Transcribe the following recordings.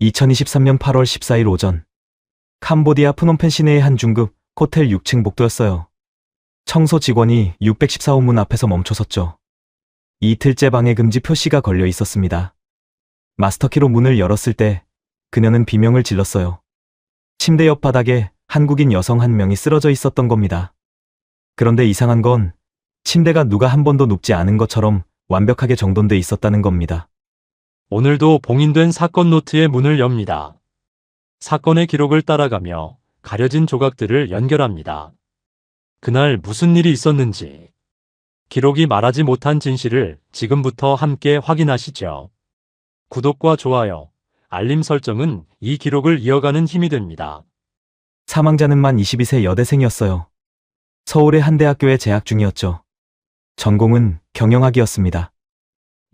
2023년 8월 14일 오전 캄보디아 프놈펜 시내의 한 중급 호텔 6층 복도였어요. 청소 직원이 614호 문 앞에서 멈춰섰죠. 이틀째 방해 금지 표시가 걸려 있었습니다. 마스터키로 문을 열었을 때 그녀는 비명을 질렀어요. 침대 옆 바닥에 한국인 여성 한 명이 쓰러져 있었던 겁니다. 그런데 이상한 건 침대가 누가 한 번도 눕지 않은 것처럼 완벽하게 정돈돼 있었다는 겁니다. 오늘도 봉인된 사건 노트의 문을 엽니다. 사건의 기록을 따라가며 가려진 조각들을 연결합니다. 그날 무슨 일이 있었는지, 기록이 말하지 못한 진실을 지금부터 함께 확인하시죠. 구독과 좋아요, 알림 설정은 이 기록을 이어가는 힘이 됩니다. 사망자는 만 22세 여대생이었어요. 서울의 한 대학교에 재학 중이었죠. 전공은 경영학이었습니다.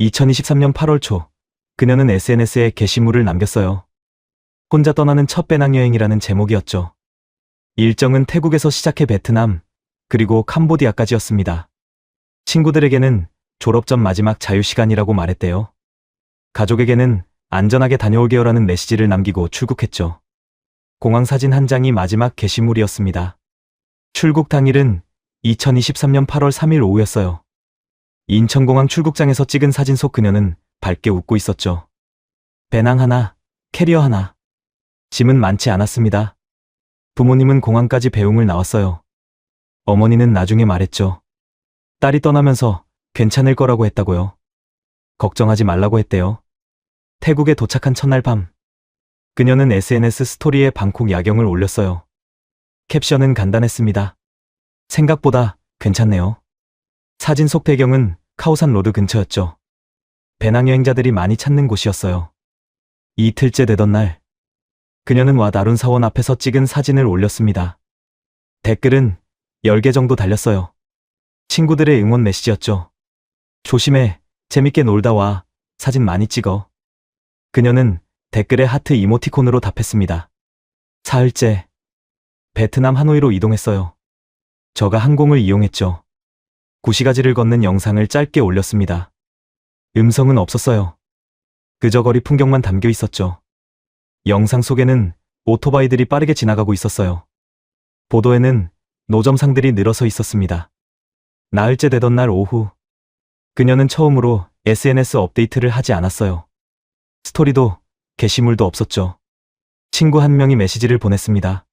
2023년 8월 초 그녀는 SNS에 게시물을 남겼어요. 혼자 떠나는 첫 배낭여행이라는 제목이었죠. 일정은 태국에서 시작해 베트남, 그리고 캄보디아까지였습니다. 친구들에게는 졸업 전 마지막 자유시간이라고 말했대요. 가족에게는 안전하게 다녀올게요라는 메시지를 남기고 출국했죠. 공항 사진 한 장이 마지막 게시물이었습니다. 출국 당일은 2023년 8월 3일 오후였어요. 인천공항 출국장에서 찍은 사진 속 그녀는 밝게 웃고 있었죠. 배낭 하나, 캐리어 하나. 짐은 많지 않았습니다. 부모님은 공항까지 배웅을 나왔어요. 어머니는 나중에 말했죠. 딸이 떠나면서 괜찮을 거라고 했다고요. 걱정하지 말라고 했대요. 태국에 도착한 첫날 밤, 그녀는 SNS 스토리에 방콕 야경을 올렸어요. 캡션은 간단했습니다. 생각보다 괜찮네요. 사진 속 배경은 카오산 로드 근처였죠. 배낭여행자들이 많이 찾는 곳이었어요. 이틀째 되던 날, 그녀는 와 나룬 사원 앞에서 찍은 사진을 올렸습니다. 댓글은 10개 정도 달렸어요. 친구들의 응원 메시지였죠. 조심해, 재밌게 놀다 와, 사진 많이 찍어. 그녀는 댓글에 하트 이모티콘으로 답했습니다. 사흘째, 베트남 하노이로 이동했어요. 저가 항공을 이용했죠. 구시가지를 걷는 영상을 짧게 올렸습니다. 음성은 없었어요. 그저 거리 풍경만 담겨 있었죠. 영상 속에는 오토바이들이 빠르게 지나가고 있었어요. 보도에는 노점상들이 늘어서 있었습니다. 나흘째 되던 날 오후, 그녀는 처음으로 SNS 업데이트를 하지 않았어요. 스토리도 게시물도 없었죠. 친구 한 명이 메시지를 보냈습니다.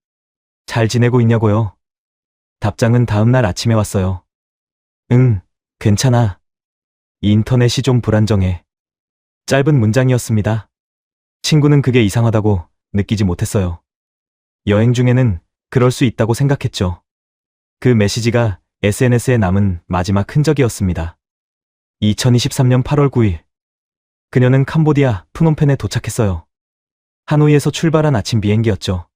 잘 지내고 있냐고요? 답장은 다음 날 아침에 왔어요. 응, 괜찮아. 인터넷이 좀 불안정해. 짧은 문장이었습니다. 친구는 그게 이상하다고 느끼지 못했어요. 여행 중에는 그럴 수 있다고 생각했죠. 그 메시지가 SNS에 남은 마지막 흔적이었습니다. 2023년 8월 9일, 그녀는 캄보디아 프놈펜에 도착했어요. 하노이에서 출발한 아침 비행기였죠.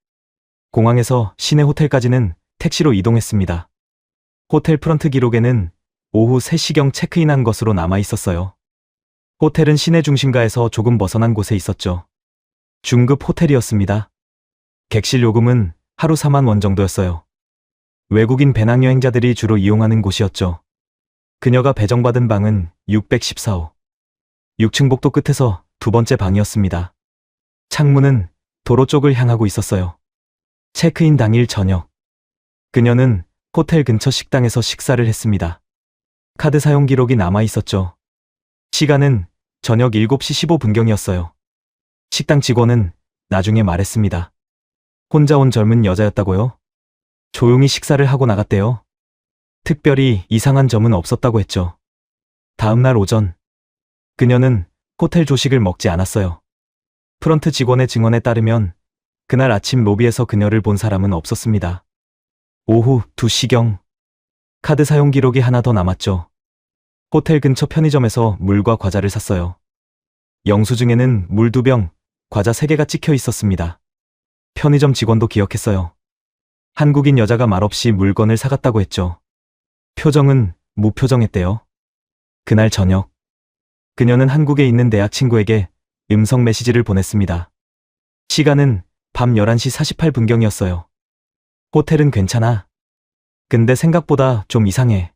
공항에서 시내 호텔까지는 택시로 이동했습니다. 호텔 프런트 기록에는 오후 3시경 체크인한 것으로 남아 있었어요. 호텔은 시내 중심가에서 조금 벗어난 곳에 있었죠. 중급 호텔이었습니다. 객실 요금은 하루 4만 원 정도였어요. 외국인 배낭여행자들이 주로 이용하는 곳이었죠. 그녀가 배정받은 방은 614호. 6층 복도 끝에서 두 번째 방이었습니다. 창문은 도로 쪽을 향하고 있었어요. 체크인 당일 저녁, 그녀는 호텔 근처 식당에서 식사를 했습니다. 카드 사용 기록이 남아 있었죠. 시간은 저녁 7시 15분경이었어요. 식당 직원은 나중에 말했습니다. 혼자 온 젊은 여자였다고요? 조용히 식사를 하고 나갔대요. 특별히 이상한 점은 없었다고 했죠. 다음 날 오전, 그녀는 호텔 조식을 먹지 않았어요. 프런트 직원의 증언에 따르면 그날 아침 로비에서 그녀를 본 사람은 없었습니다. 오후 2시경, 카드 사용 기록이 하나 더 남았죠. 호텔 근처 편의점에서 물과 과자를 샀어요. 영수증에는 물 2병, 과자 3개가 찍혀 있었습니다. 편의점 직원도 기억했어요. 한국인 여자가 말없이 물건을 사갔다고 했죠. 표정은 무표정했대요. 그날 저녁, 그녀는 한국에 있는 대학 친구에게 음성 메시지를 보냈습니다. 시간은 밤 11시 48분경이었어요. 호텔은 괜찮아. 근데 생각보다 좀 이상해.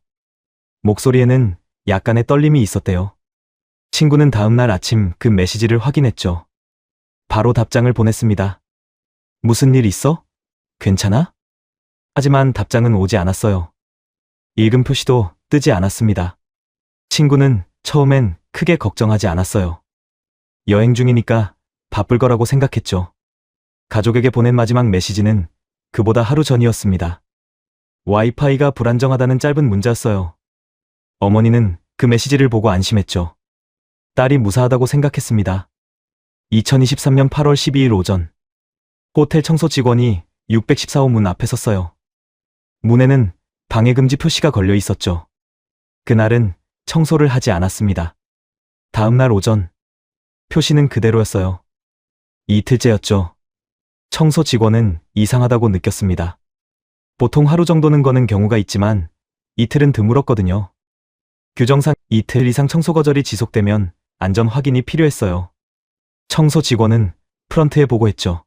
목소리에는 약간의 떨림이 있었대요. 친구는 다음 날 아침 그 메시지를 확인했죠. 바로 답장을 보냈습니다. 무슨 일 있어? 괜찮아? 하지만 답장은 오지 않았어요. 읽음 표시도 뜨지 않았습니다. 친구는 처음엔 크게 걱정하지 않았어요. 여행 중이니까 바쁠 거라고 생각했죠. 가족에게 보낸 마지막 메시지는 그보다 하루 전이었습니다. 와이파이가 불안정하다는 짧은 문자였어요. 어머니는 그 메시지를 보고 안심했죠. 딸이 무사하다고 생각했습니다. 2023년 8월 12일 오전, 호텔 청소 직원이 614호 문 앞에 섰어요. 문에는 방해금지 표시가 걸려 있었죠. 그날은 청소를 하지 않았습니다. 다음 날 오전, 표시는 그대로였어요. 이틀째였죠. 청소 직원은 이상하다고 느꼈습니다. 보통 하루 정도는 거는 경우가 있지만 이틀은 드물었거든요. 규정상 이틀 이상 청소 거절이 지속되면 안전 확인이 필요했어요. 청소 직원은 프런트에 보고했죠.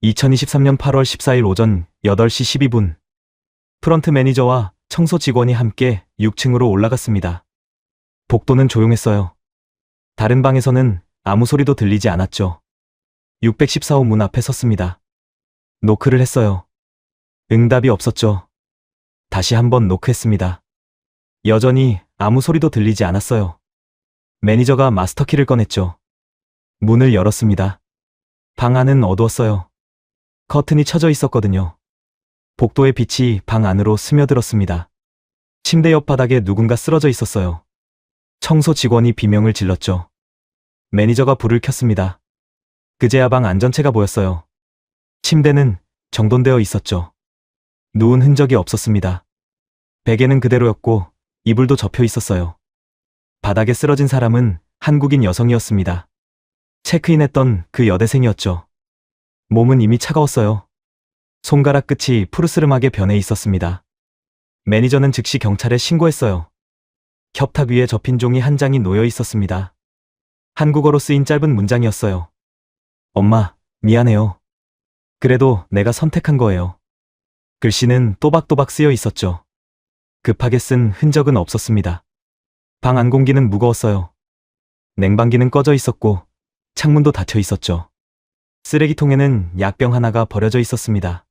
2023년 8월 14일 오전 8시 12분, 프런트 매니저와 청소 직원이 함께 6층으로 올라갔습니다. 복도는 조용했어요. 다른 방에서는 아무 소리도 들리지 않았죠. 614호 문 앞에 섰습니다. 노크를 했어요. 응답이 없었죠. 다시 한번 노크했습니다. 여전히 아무 소리도 들리지 않았어요. 매니저가 마스터키를 꺼냈죠. 문을 열었습니다. 방 안은 어두웠어요. 커튼이 쳐져 있었거든요. 복도의 빛이 방 안으로 스며들었습니다. 침대 옆 바닥에 누군가 쓰러져 있었어요. 청소 직원이 비명을 질렀죠. 매니저가 불을 켰습니다. 그제야 방 안전체가 보였어요. 침대는 정돈되어 있었죠. 누운 흔적이 없었습니다. 베개는 그대로였고 이불도 접혀 있었어요. 바닥에 쓰러진 사람은 한국인 여성이었습니다. 체크인했던 그 여대생이었죠. 몸은 이미 차가웠어요. 손가락 끝이 푸르스름하게 변해 있었습니다. 매니저는 즉시 경찰에 신고했어요. 협탁 위에 접힌 종이 한 장이 놓여 있었습니다. 한국어로 쓰인 짧은 문장이었어요. 엄마, 미안해요. 그래도 내가 선택한 거예요. 글씨는 또박또박 쓰여 있었죠. 급하게 쓴 흔적은 없었습니다. 방 안 공기는 무거웠어요. 냉방기는 꺼져 있었고 창문도 닫혀 있었죠. 쓰레기통에는 약병 하나가 버려져 있었습니다.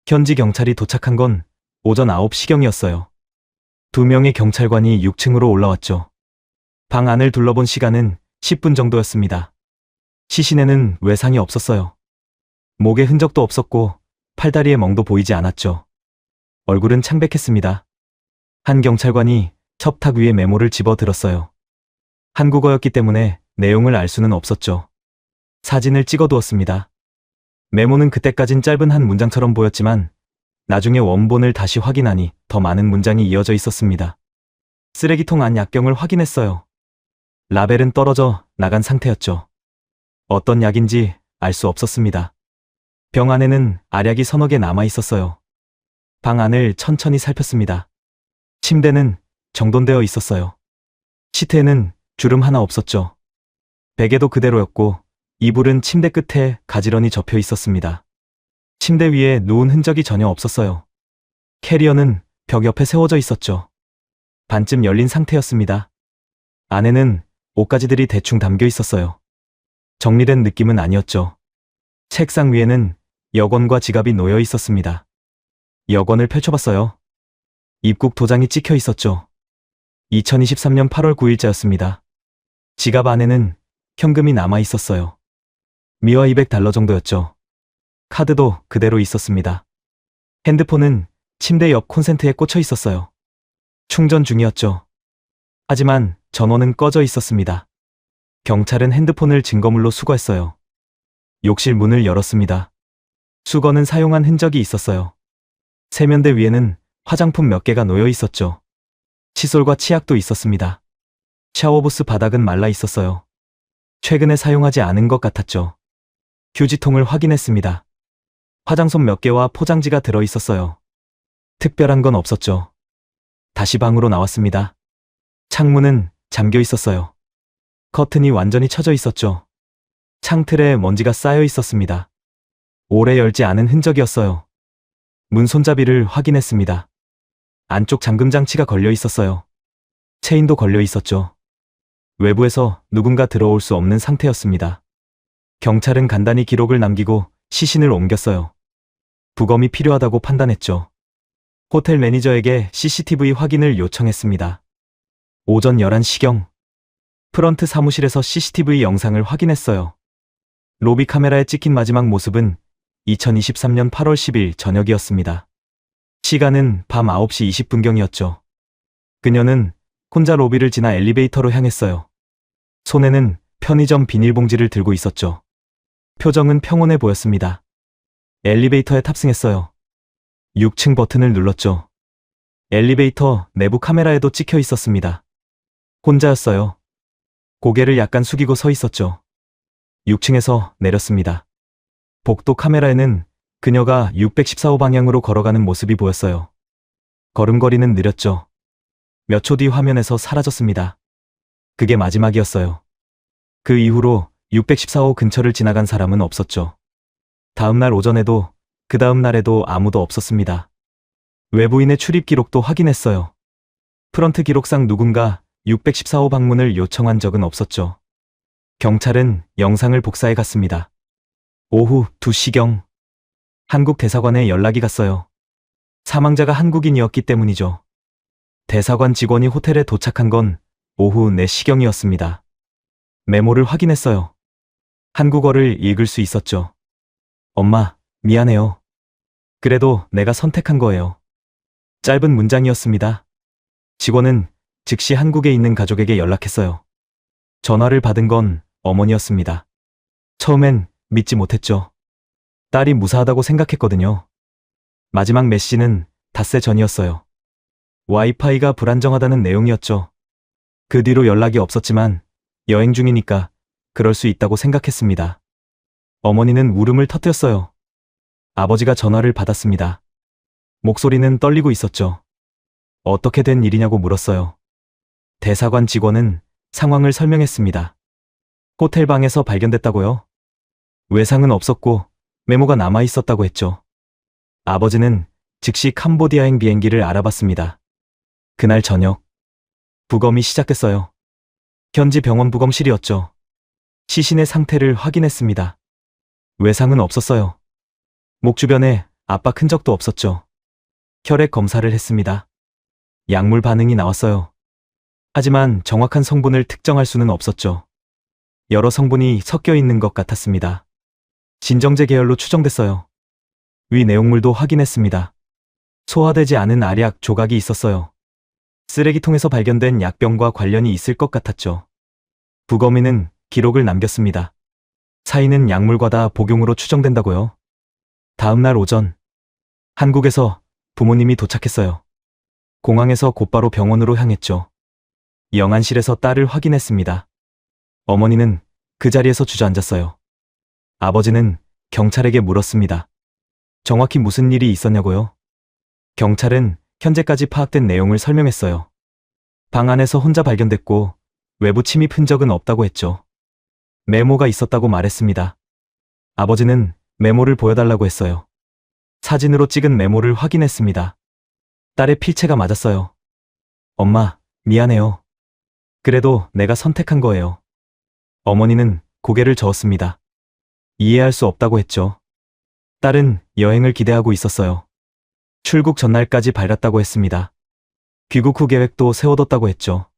현지 경찰이 도착한 건 오전 9시경이었어요. 2명의 경찰관이 6층으로 올라왔죠. 방 안을 둘러본 시간은 10분 정도였습니다. 시신에는 외상이 없었어요. 목에 흔적도 없었고 팔다리에 멍도 보이지 않았죠. 얼굴은 창백했습니다. 한 경찰관이 첩탁 위에 메모를 집어들었어요. 한국어였기 때문에 내용을 알 수는 없었죠. 사진을 찍어두었습니다. 메모는 그때까진 짧은 한 문장처럼 보였지만 나중에 원본을 다시 확인하니 더 많은 문장이 이어져 있었습니다. 쓰레기통 안 약병을 확인했어요. 라벨은 떨어져 나간 상태였죠. 어떤 약인지 알 수 없었습니다. 병 안에는 알약이 서너 개 남아 있었어요. 방 안을 천천히 살폈습니다. 침대는 정돈되어 있었어요. 시트에는 주름 하나 없었죠. 베개도 그대로였고 이불은 침대 끝에 가지런히 접혀 있었습니다. 침대 위에 누운 흔적이 전혀 없었어요. 캐리어는 벽 옆에 세워져 있었죠. 반쯤 열린 상태였습니다. 안에는 옷가지들이 대충 담겨 있었어요. 정리된 느낌은 아니었죠. 책상 위에는 여권과 지갑이 놓여 있었습니다. 여권을 펼쳐봤어요. 입국 도장이 찍혀 있었죠. 2023년 8월 9일자였습니다. 지갑 안에는 현금이 남아 있었어요. 미화 $200 정도였죠. 카드도 그대로 있었습니다. 핸드폰은 침대 옆 콘센트에 꽂혀 있었어요. 충전 중이었죠. 하지만 전원은 꺼져 있었습니다. 경찰은 핸드폰을 증거물로 수거했어요. 욕실 문을 열었습니다. 수거는 사용한 흔적이 있었어요. 세면대 위에는 화장품 몇 개가 놓여 있었죠. 칫솔과 치약도 있었습니다. 샤워부스 바닥은 말라 있었어요. 최근에 사용하지 않은 것 같았죠. 휴지통을 확인했습니다. 화장솜 몇 개와 포장지가 들어 있었어요. 특별한 건 없었죠. 다시 방으로 나왔습니다. 창문은 잠겨 있었어요. 커튼이 완전히 쳐져 있었죠. 창틀에 먼지가 쌓여 있었습니다. 오래 열지 않은 흔적이었어요. 문 손잡이를 확인했습니다. 안쪽 잠금 장치가 걸려 있었어요. 체인도 걸려 있었죠. 외부에서 누군가 들어올 수 없는 상태였습니다. 경찰은 간단히 기록을 남기고 시신을 옮겼어요. 부검이 필요하다고 판단했죠. 호텔 매니저에게 CCTV 확인을 요청했습니다. 오전 11시경 프런트 사무실에서 CCTV 영상을 확인했어요. 로비 카메라에 찍힌 마지막 모습은 2023년 8월 10일 저녁이었습니다. 시간은 밤 9시 20분경이었죠. 그녀는 혼자 로비를 지나 엘리베이터로 향했어요. 손에는 편의점 비닐봉지를 들고 있었죠. 표정은 평온해 보였습니다. 엘리베이터에 탑승했어요. 6층 버튼을 눌렀죠. 엘리베이터 내부 카메라에도 찍혀 있었습니다. 혼자였어요. 고개를 약간 숙이고 서 있었죠. 6층에서 내렸습니다. 복도 카메라에는 그녀가 614호 방향으로 걸어가는 모습이 보였어요. 걸음걸이는 느렸죠. 몇 초 뒤 화면에서 사라졌습니다. 그게 마지막이었어요. 그 이후로 614호 근처를 지나간 사람은 없었죠. 다음 날 오전에도 그 다음 날에도 아무도 없었습니다. 외부인의 출입 기록도 확인했어요. 프런트 기록상 누군가 614호 방문을 요청한 적은 없었죠. 경찰은 영상을 복사해 갔습니다. 오후 2시경 한국 대사관에 연락이 갔어요. 사망자가 한국인이었기 때문이죠. 대사관 직원이 호텔에 도착한 건 오후 4시경이었습니다. 메모를 확인했어요. 한국어를 읽을 수 있었죠. 엄마, 미안해요. 그래도 내가 선택한 거예요. 짧은 문장이었습니다. 직원은 즉시 한국에 있는 가족에게 연락했어요. 전화를 받은 건 어머니였습니다. 처음엔 믿지 못했죠. 딸이 무사하다고 생각했거든요. 마지막 메시지는 닷새 전이었어요. 와이파이가 불안정하다는 내용이었죠. 그 뒤로 연락이 없었지만 여행 중이니까 그럴 수 있다고 생각했습니다. 어머니는 울음을 터뜨렸어요. 아버지가 전화를 받았습니다. 목소리는 떨리고 있었죠. 어떻게 된 일이냐고 물었어요. 대사관 직원은 상황을 설명했습니다. 호텔 방에서 발견됐다고요? 외상은 없었고 메모가 남아 있었다고 했죠. 아버지는 즉시 캄보디아행 비행기를 알아봤습니다. 그날 저녁 부검이 시작됐어요. 현지 병원 부검실이었죠. 시신의 상태를 확인했습니다. 외상은 없었어요. 목 주변에 압박 흔적도 없었죠. 혈액 검사를 했습니다. 약물 반응이 나왔어요. 하지만 정확한 성분을 특정할 수는 없었죠. 여러 성분이 섞여 있는 것 같았습니다. 진정제 계열로 추정됐어요. 위 내용물도 확인했습니다. 소화되지 않은 알약 조각이 있었어요. 쓰레기통에서 발견된 약병과 관련이 있을 것 같았죠. 부검인은 기록을 남겼습니다. 사인은 약물과다 복용으로 추정된다고요. 다음 날 오전 한국에서 부모님이 도착했어요. 공항에서 곧바로 병원으로 향했죠. 영안실에서 딸을 확인했습니다. 어머니는 그 자리에서 주저앉았어요. 아버지는 경찰에게 물었습니다. 정확히 무슨 일이 있었냐고요? 경찰은 현재까지 파악된 내용을 설명했어요. 방 안에서 혼자 발견됐고 외부 침입 흔적은 없다고 했죠. 메모가 있었다고 말했습니다. 아버지는 메모를 보여달라고 했어요. 사진으로 찍은 메모를 확인했습니다. 딸의 필체가 맞았어요. 엄마, 미안해요. 그래도 내가 선택한 거예요. 어머니는 고개를 저었습니다. 이해할 수 없다고 했죠. 딸은 여행을 기대하고 있었어요. 출국 전날까지 밝았다고 했습니다. 귀국 후 계획도 세워뒀다고 했죠.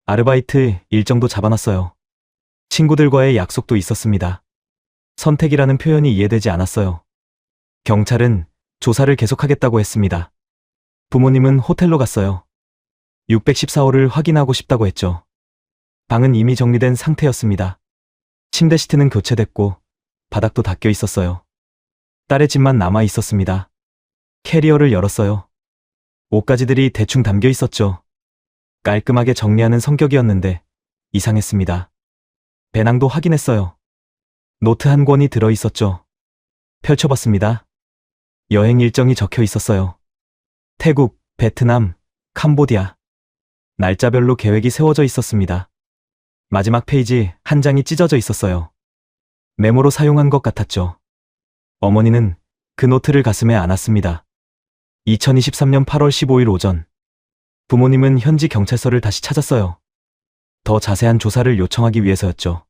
아르바이트 일정도 잡아놨어요. 친구들과의 약속도 있었습니다. 선택이라는 표현이 이해되지 않았어요. 경찰은 조사를 계속하겠다고 했습니다. 부모님은 호텔로 갔어요. 614호를 확인하고 싶다고 했죠. 방은 이미 정리된 상태였습니다. 침대 시트는 교체됐고 바닥도 닦여 있었어요. 딸의 집만 남아 있었습니다. 캐리어를 열었어요. 옷가지들이 대충 담겨 있었죠. 깔끔하게 정리하는 성격이었는데 이상했습니다. 배낭도 확인했어요. 노트 한 권이 들어 있었죠. 펼쳐봤습니다. 여행 일정이 적혀 있었어요. 태국, 베트남, 캄보디아. 날짜별로 계획이 세워져 있었습니다. 마지막 페이지 한 장이 찢어져 있었어요. 메모로 사용한 것 같았죠. 어머니는 그 노트를 가슴에 안았습니다. 2023년 8월 15일 오전. 부모님은 현지 경찰서를 다시 찾았어요. 더 자세한 조사를 요청하기 위해서였죠.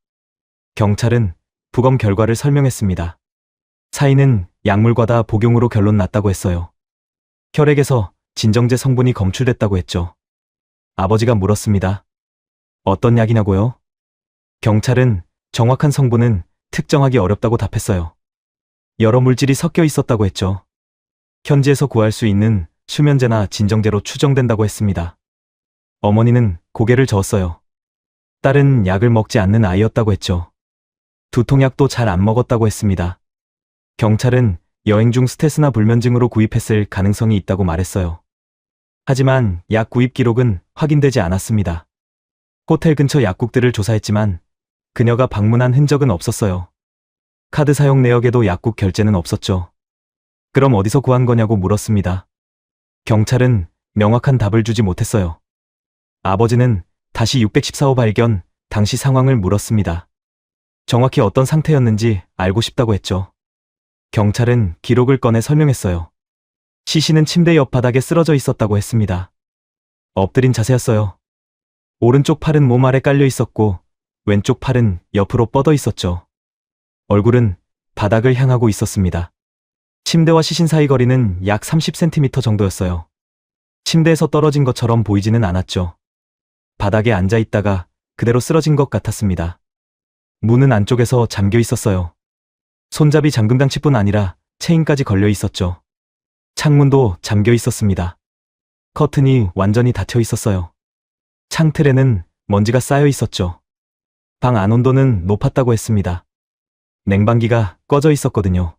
경찰은 부검 결과를 설명했습니다. 사인은 약물과다 복용으로 결론 났다고 했어요. 혈액에서 진정제 성분이 검출됐다고 했죠. 아버지가 물었습니다. 어떤 약이냐고요? 경찰은 정확한 성분은 특정하기 어렵다고 답했어요. 여러 물질이 섞여 있었다고 했죠. 현지에서 구할 수 있는 수면제나 진정제로 추정된다고 했습니다. 어머니는 고개를 저었어요. 딸은 약을 먹지 않는 아이였다고 했죠. 두통약도 잘 안 먹었다고 했습니다. 경찰은 여행 중 스트레스나 불면증으로 구입했을 가능성이 있다고 말했어요. 하지만 약 구입 기록은 확인되지 않았습니다. 호텔 근처 약국들을 조사했지만 그녀가 방문한 흔적은 없었어요. 카드 사용 내역에도 약국 결제는 없었죠. 그럼 어디서 구한 거냐고 물었습니다. 경찰은 명확한 답을 주지 못했어요. 아버지는 다시 614호 발견 당시 상황을 물었습니다. 정확히 어떤 상태였는지 알고 싶다고 했죠. 경찰은 기록을 꺼내 설명했어요. 시신은 침대 옆 바닥에 쓰러져 있었다고 했습니다. 엎드린 자세였어요. 오른쪽 팔은 몸 아래 깔려 있었고 왼쪽 팔은 옆으로 뻗어 있었죠. 얼굴은 바닥을 향하고 있었습니다. 침대와 시신 사이 거리는 약 30cm 정도였어요. 침대에서 떨어진 것처럼 보이지는 않았죠. 바닥에 앉아 있다가 그대로 쓰러진 것 같았습니다. 문은 안쪽에서 잠겨 있었어요. 손잡이 잠금 장치뿐 아니라 체인까지 걸려 있었죠. 창문도 잠겨 있었습니다. 커튼이 완전히 닫혀 있었어요. 창틀에는 먼지가 쌓여 있었죠. 방 안 온도는 높았다고 했습니다. 냉방기가 꺼져 있었거든요.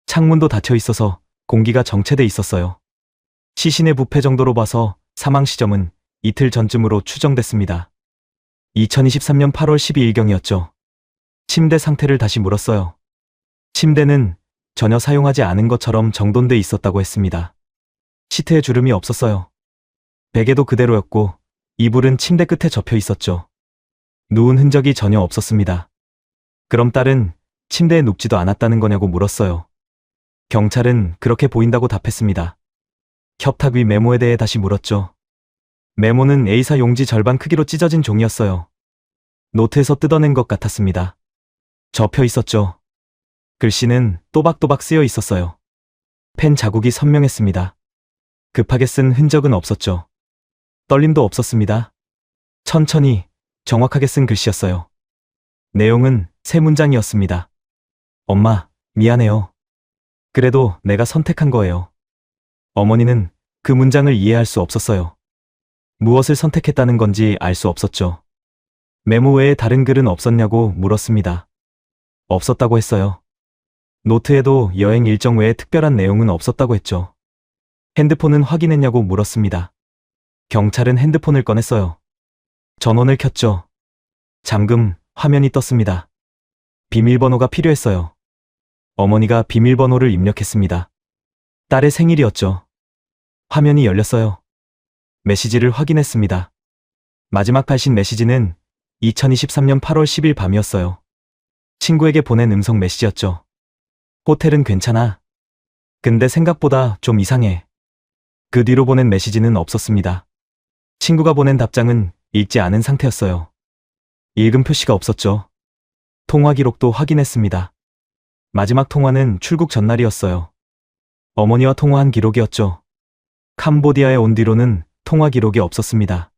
창문도 닫혀 있어서 공기가 정체돼 있었어요. 시신의 부패 정도로 봐서 사망 시점은 이틀 전쯤으로 추정됐습니다. 2023년 8월 12일경이었죠. 침대 상태를 다시 물었어요. 침대는 전혀 사용하지 않은 것처럼 정돈돼 있었다고 했습니다. 시트에 주름이 없었어요. 베개도 그대로였고 이불은 침대 끝에 접혀 있었죠. 누운 흔적이 전혀 없었습니다. 그럼 딸은 침대에 눕지도 않았다는 거냐고 물었어요. 경찰은 그렇게 보인다고 답했습니다. 협탁 위 메모에 대해 다시 물었죠. 메모는 A사 용지 절반 크기로 찢어진 종이였어요. 노트에서 뜯어낸 것 같았습니다. 접혀 있었죠. 글씨는 또박또박 쓰여 있었어요. 펜 자국이 선명했습니다. 급하게 쓴 흔적은 없었죠. 떨림도 없었습니다. 천천히, 정확하게 쓴 글씨였어요. 내용은 세 문장이었습니다. 엄마, 미안해요. 그래도 내가 선택한 거예요. 어머니는 그 문장을 이해할 수 없었어요. 무엇을 선택했다는 건지 알 수 없었죠. 메모 외에 다른 글은 없었냐고 물었습니다. 없었다고 했어요. 노트에도 여행 일정 외에 특별한 내용은 없었다고 했죠. 핸드폰은 확인했냐고 물었습니다. 경찰은 핸드폰을 꺼냈어요. 전원을 켰죠. 잠금 화면이 떴습니다. 비밀번호가 필요했어요. 어머니가 비밀번호를 입력했습니다. 딸의 생일이었죠. 화면이 열렸어요. 메시지를 확인했습니다. 마지막 발신 메시지는 2023년 8월 10일 밤이었어요. 친구에게 보낸 음성 메시지였죠. 호텔은 괜찮아. 근데 생각보다 좀 이상해. 그 뒤로 보낸 메시지는 없었습니다. 친구가 보낸 답장은 읽지 않은 상태였어요. 읽은 표시가 없었죠. 통화 기록도 확인했습니다. 마지막 통화는 출국 전날이었어요. 어머니와 통화한 기록이었죠. 캄보디아에 온 뒤로는 통화 기록이 없었습니다.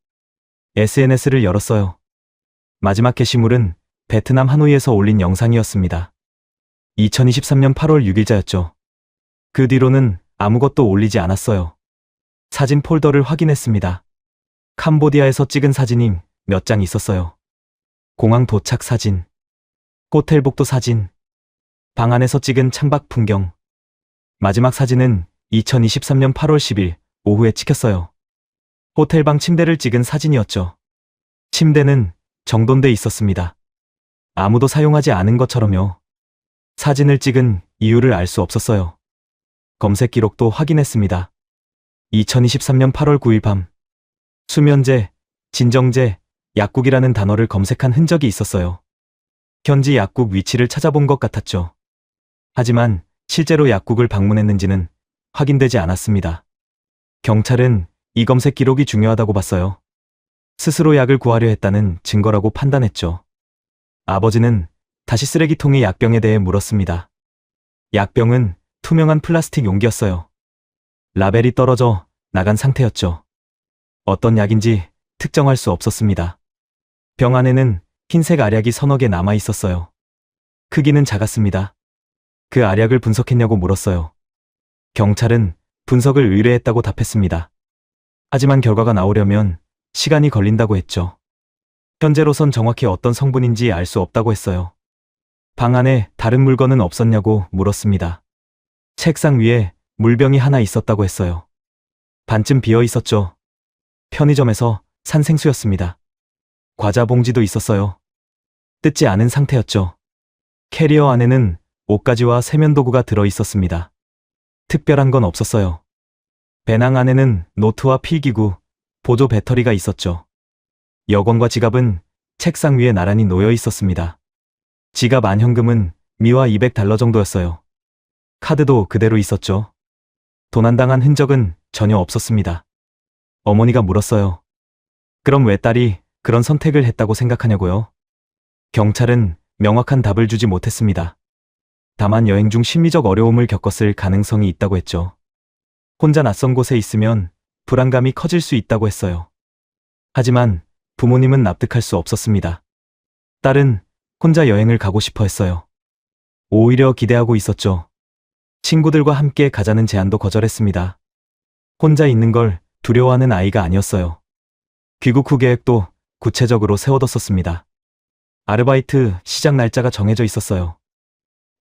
SNS를 열었어요. 마지막 게시물은 베트남 하노이에서 올린 영상이었습니다. 2023년 8월 6일자였죠. 그 뒤로는 아무것도 올리지 않았어요. 사진 폴더를 확인했습니다. 캄보디아에서 찍은 사진이 몇 장 있었어요. 공항 도착 사진, 호텔 복도 사진, 방 안에서 찍은 창밖 풍경. 마지막 사진은 2023년 8월 10일 오후에 찍혔어요. 호텔방 침대를 찍은 사진이었죠. 침대는 정돈돼 있었습니다. 아무도 사용하지 않은 것처럼요. 사진을 찍은 이유를 알 수 없었어요. 검색 기록도 확인했습니다. 2023년 8월 9일 밤, 수면제, 진정제, 약국이라는 단어를 검색한 흔적이 있었어요. 현지 약국 위치를 찾아본 것 같았죠. 하지만 실제로 약국을 방문했는지는 확인되지 않았습니다. 경찰은 이 검색 기록이 중요하다고 봤어요. 스스로 약을 구하려 했다는 증거라고 판단했죠. 아버지는 다시 쓰레기통의 약병에 대해 물었습니다. 약병은 투명한 플라스틱 용기였어요. 라벨이 떨어져 나간 상태였죠. 어떤 약인지 특정할 수 없었습니다. 병 안에는 흰색 알약이 서너 개 남아 있었어요. 크기는 작았습니다. 그 알약을 분석했냐고 물었어요. 경찰은 분석을 의뢰했다고 답했습니다. 하지만 결과가 나오려면 시간이 걸린다고 했죠. 현재로선 정확히 어떤 성분인지 알 수 없다고 했어요. 방 안에 다른 물건은 없었냐고 물었습니다. 책상 위에 물병이 하나 있었다고 했어요. 반쯤 비어 있었죠. 편의점에서 산 생수였습니다. 과자 봉지도 있었어요. 뜯지 않은 상태였죠. 캐리어 안에는 옷가지와 세면도구가 들어 있었습니다. 특별한 건 없었어요. 배낭 안에는 노트와 필기구, 보조 배터리가 있었죠. 여권과 지갑은 책상 위에 나란히 놓여 있었습니다. 지갑 안 현금은 미화 $200 정도였어요. 카드도 그대로 있었죠. 도난당한 흔적은 전혀 없었습니다. 어머니가 물었어요. 그럼 왜 딸이 그런 선택을 했다고 생각하냐고요? 경찰은 명확한 답을 주지 못했습니다. 다만 여행 중 심리적 어려움을 겪었을 가능성이 있다고 했죠. 혼자 낯선 곳에 있으면 불안감이 커질 수 있다고 했어요. 하지만 부모님은 납득할 수 없었습니다. 딸은 혼자 여행을 가고 싶어 했어요. 오히려 기대하고 있었죠. 친구들과 함께 가자는 제안도 거절했습니다. 혼자 있는 걸 두려워하는 아이가 아니었어요. 귀국 후 계획도 구체적으로 세워뒀었습니다. 아르바이트 시작 날짜가 정해져 있었어요.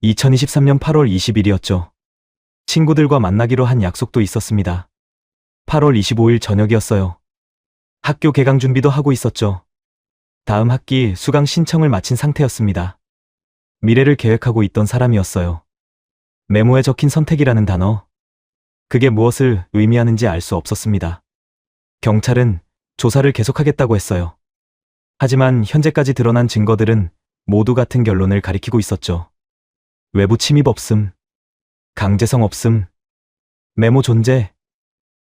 2023년 8월 20일이었죠. 친구들과 만나기로 한 약속도 있었습니다. 8월 25일 저녁이었어요. 학교 개강 준비도 하고 있었죠. 다음 학기 수강 신청을 마친 상태였습니다. 미래를 계획하고 있던 사람이었어요. 메모에 적힌 선택이라는 단어. 그게 무엇을 의미하는지 알 수 없었습니다. 경찰은 조사를 계속하겠다고 했어요. 하지만 현재까지 드러난 증거들은 모두 같은 결론을 가리키고 있었죠. 외부 침입 없음, 강제성 없음, 메모 존재,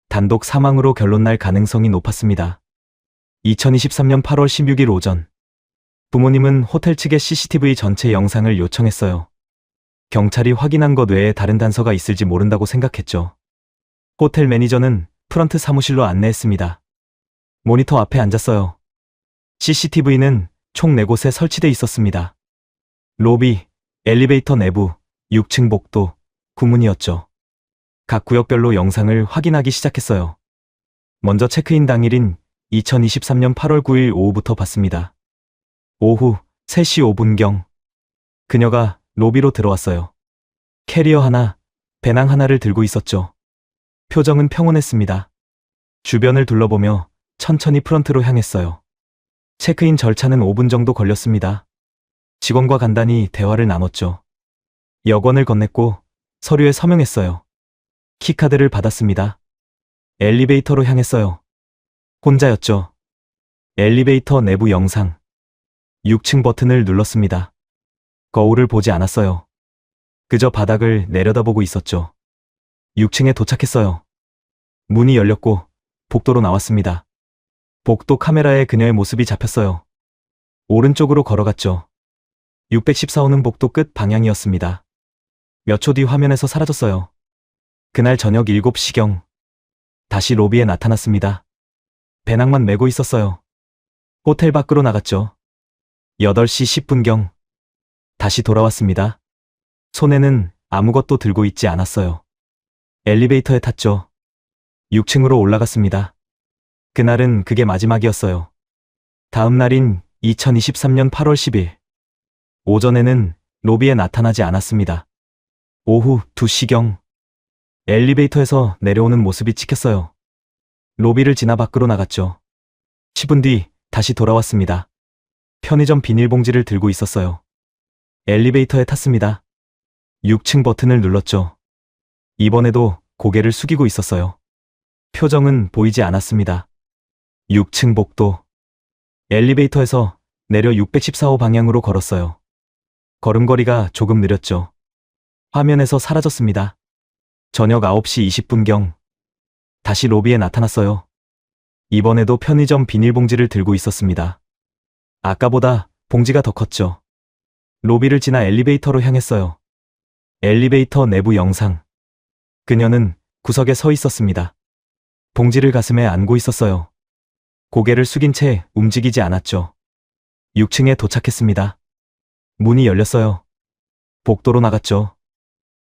단독 사망으로 결론 날 가능성이 높았습니다. 2023년 8월 16일 오전, 부모님은 호텔 측의 CCTV 전체 영상을 요청했어요. 경찰이 확인한 것 외에 다른 단서가 있을지 모른다고 생각했죠. 호텔 매니저는 프런트 사무실로 안내했습니다. 모니터 앞에 앉았어요. CCTV는 총 4곳에 설치돼 있었습니다. 로비, 엘리베이터 내부, 6층 복도, 구문이었죠. 각 구역별로 영상을 확인하기 시작했어요. 먼저 체크인 당일인 2023년 8월 9일 오후부터 봤습니다. 오후 3시 5분경 그녀가 로비로 들어왔어요. 캐리어 하나, 배낭 하나를 들고 있었죠. 표정은 평온했습니다. 주변을 둘러보며 천천히 프런트로 향했어요. 체크인 절차는 5분 정도 걸렸습니다. 직원과 간단히 대화를 나눴죠. 여권을 건넸고 서류에 서명했어요. 키카드를 받았습니다. 엘리베이터로 향했어요. 혼자였죠. 엘리베이터 내부 영상. 6층 버튼을 눌렀습니다. 거울을 보지 않았어요. 그저 바닥을 내려다보고 있었죠. 6층에 도착했어요. 문이 열렸고 복도로 나왔습니다. 복도 카메라에 그녀의 모습이 잡혔어요. 오른쪽으로 걸어갔죠. 614호는 복도 끝 방향이었습니다. 몇 초 뒤 화면에서 사라졌어요. 그날 저녁 7시경 다시 로비에 나타났습니다. 배낭만 메고 있었어요. 호텔 밖으로 나갔죠. 8시 10분경 다시 돌아왔습니다. 손에는 아무것도 들고 있지 않았어요. 엘리베이터에 탔죠. 6층으로 올라갔습니다. 그날은 그게 마지막이었어요. 다음 날인 2023년 8월 10일 오전에는 로비에 나타나지 않았습니다. 오후 2시경 엘리베이터에서 내려오는 모습이 찍혔어요. 로비를 지나 밖으로 나갔죠. 10분 뒤 다시 돌아왔습니다. 편의점 비닐봉지를 들고 있었어요. 엘리베이터에 탔습니다. 6층 버튼을 눌렀죠. 이번에도 고개를 숙이고 있었어요. 표정은 보이지 않았습니다. 6층 복도. 엘리베이터에서 내려 614호 방향으로 걸었어요. 걸음걸이가 조금 느렸죠. 화면에서 사라졌습니다. 저녁 9시 20분경 다시 로비에 나타났어요. 이번에도 편의점 비닐봉지를 들고 있었습니다. 아까보다 봉지가 더 컸죠. 로비를 지나 엘리베이터로 향했어요. 엘리베이터 내부 영상. 그녀는 구석에 서 있었습니다. 봉지를 가슴에 안고 있었어요. 고개를 숙인 채 움직이지 않았죠. 6층에 도착했습니다. 문이 열렸어요. 복도로 나갔죠.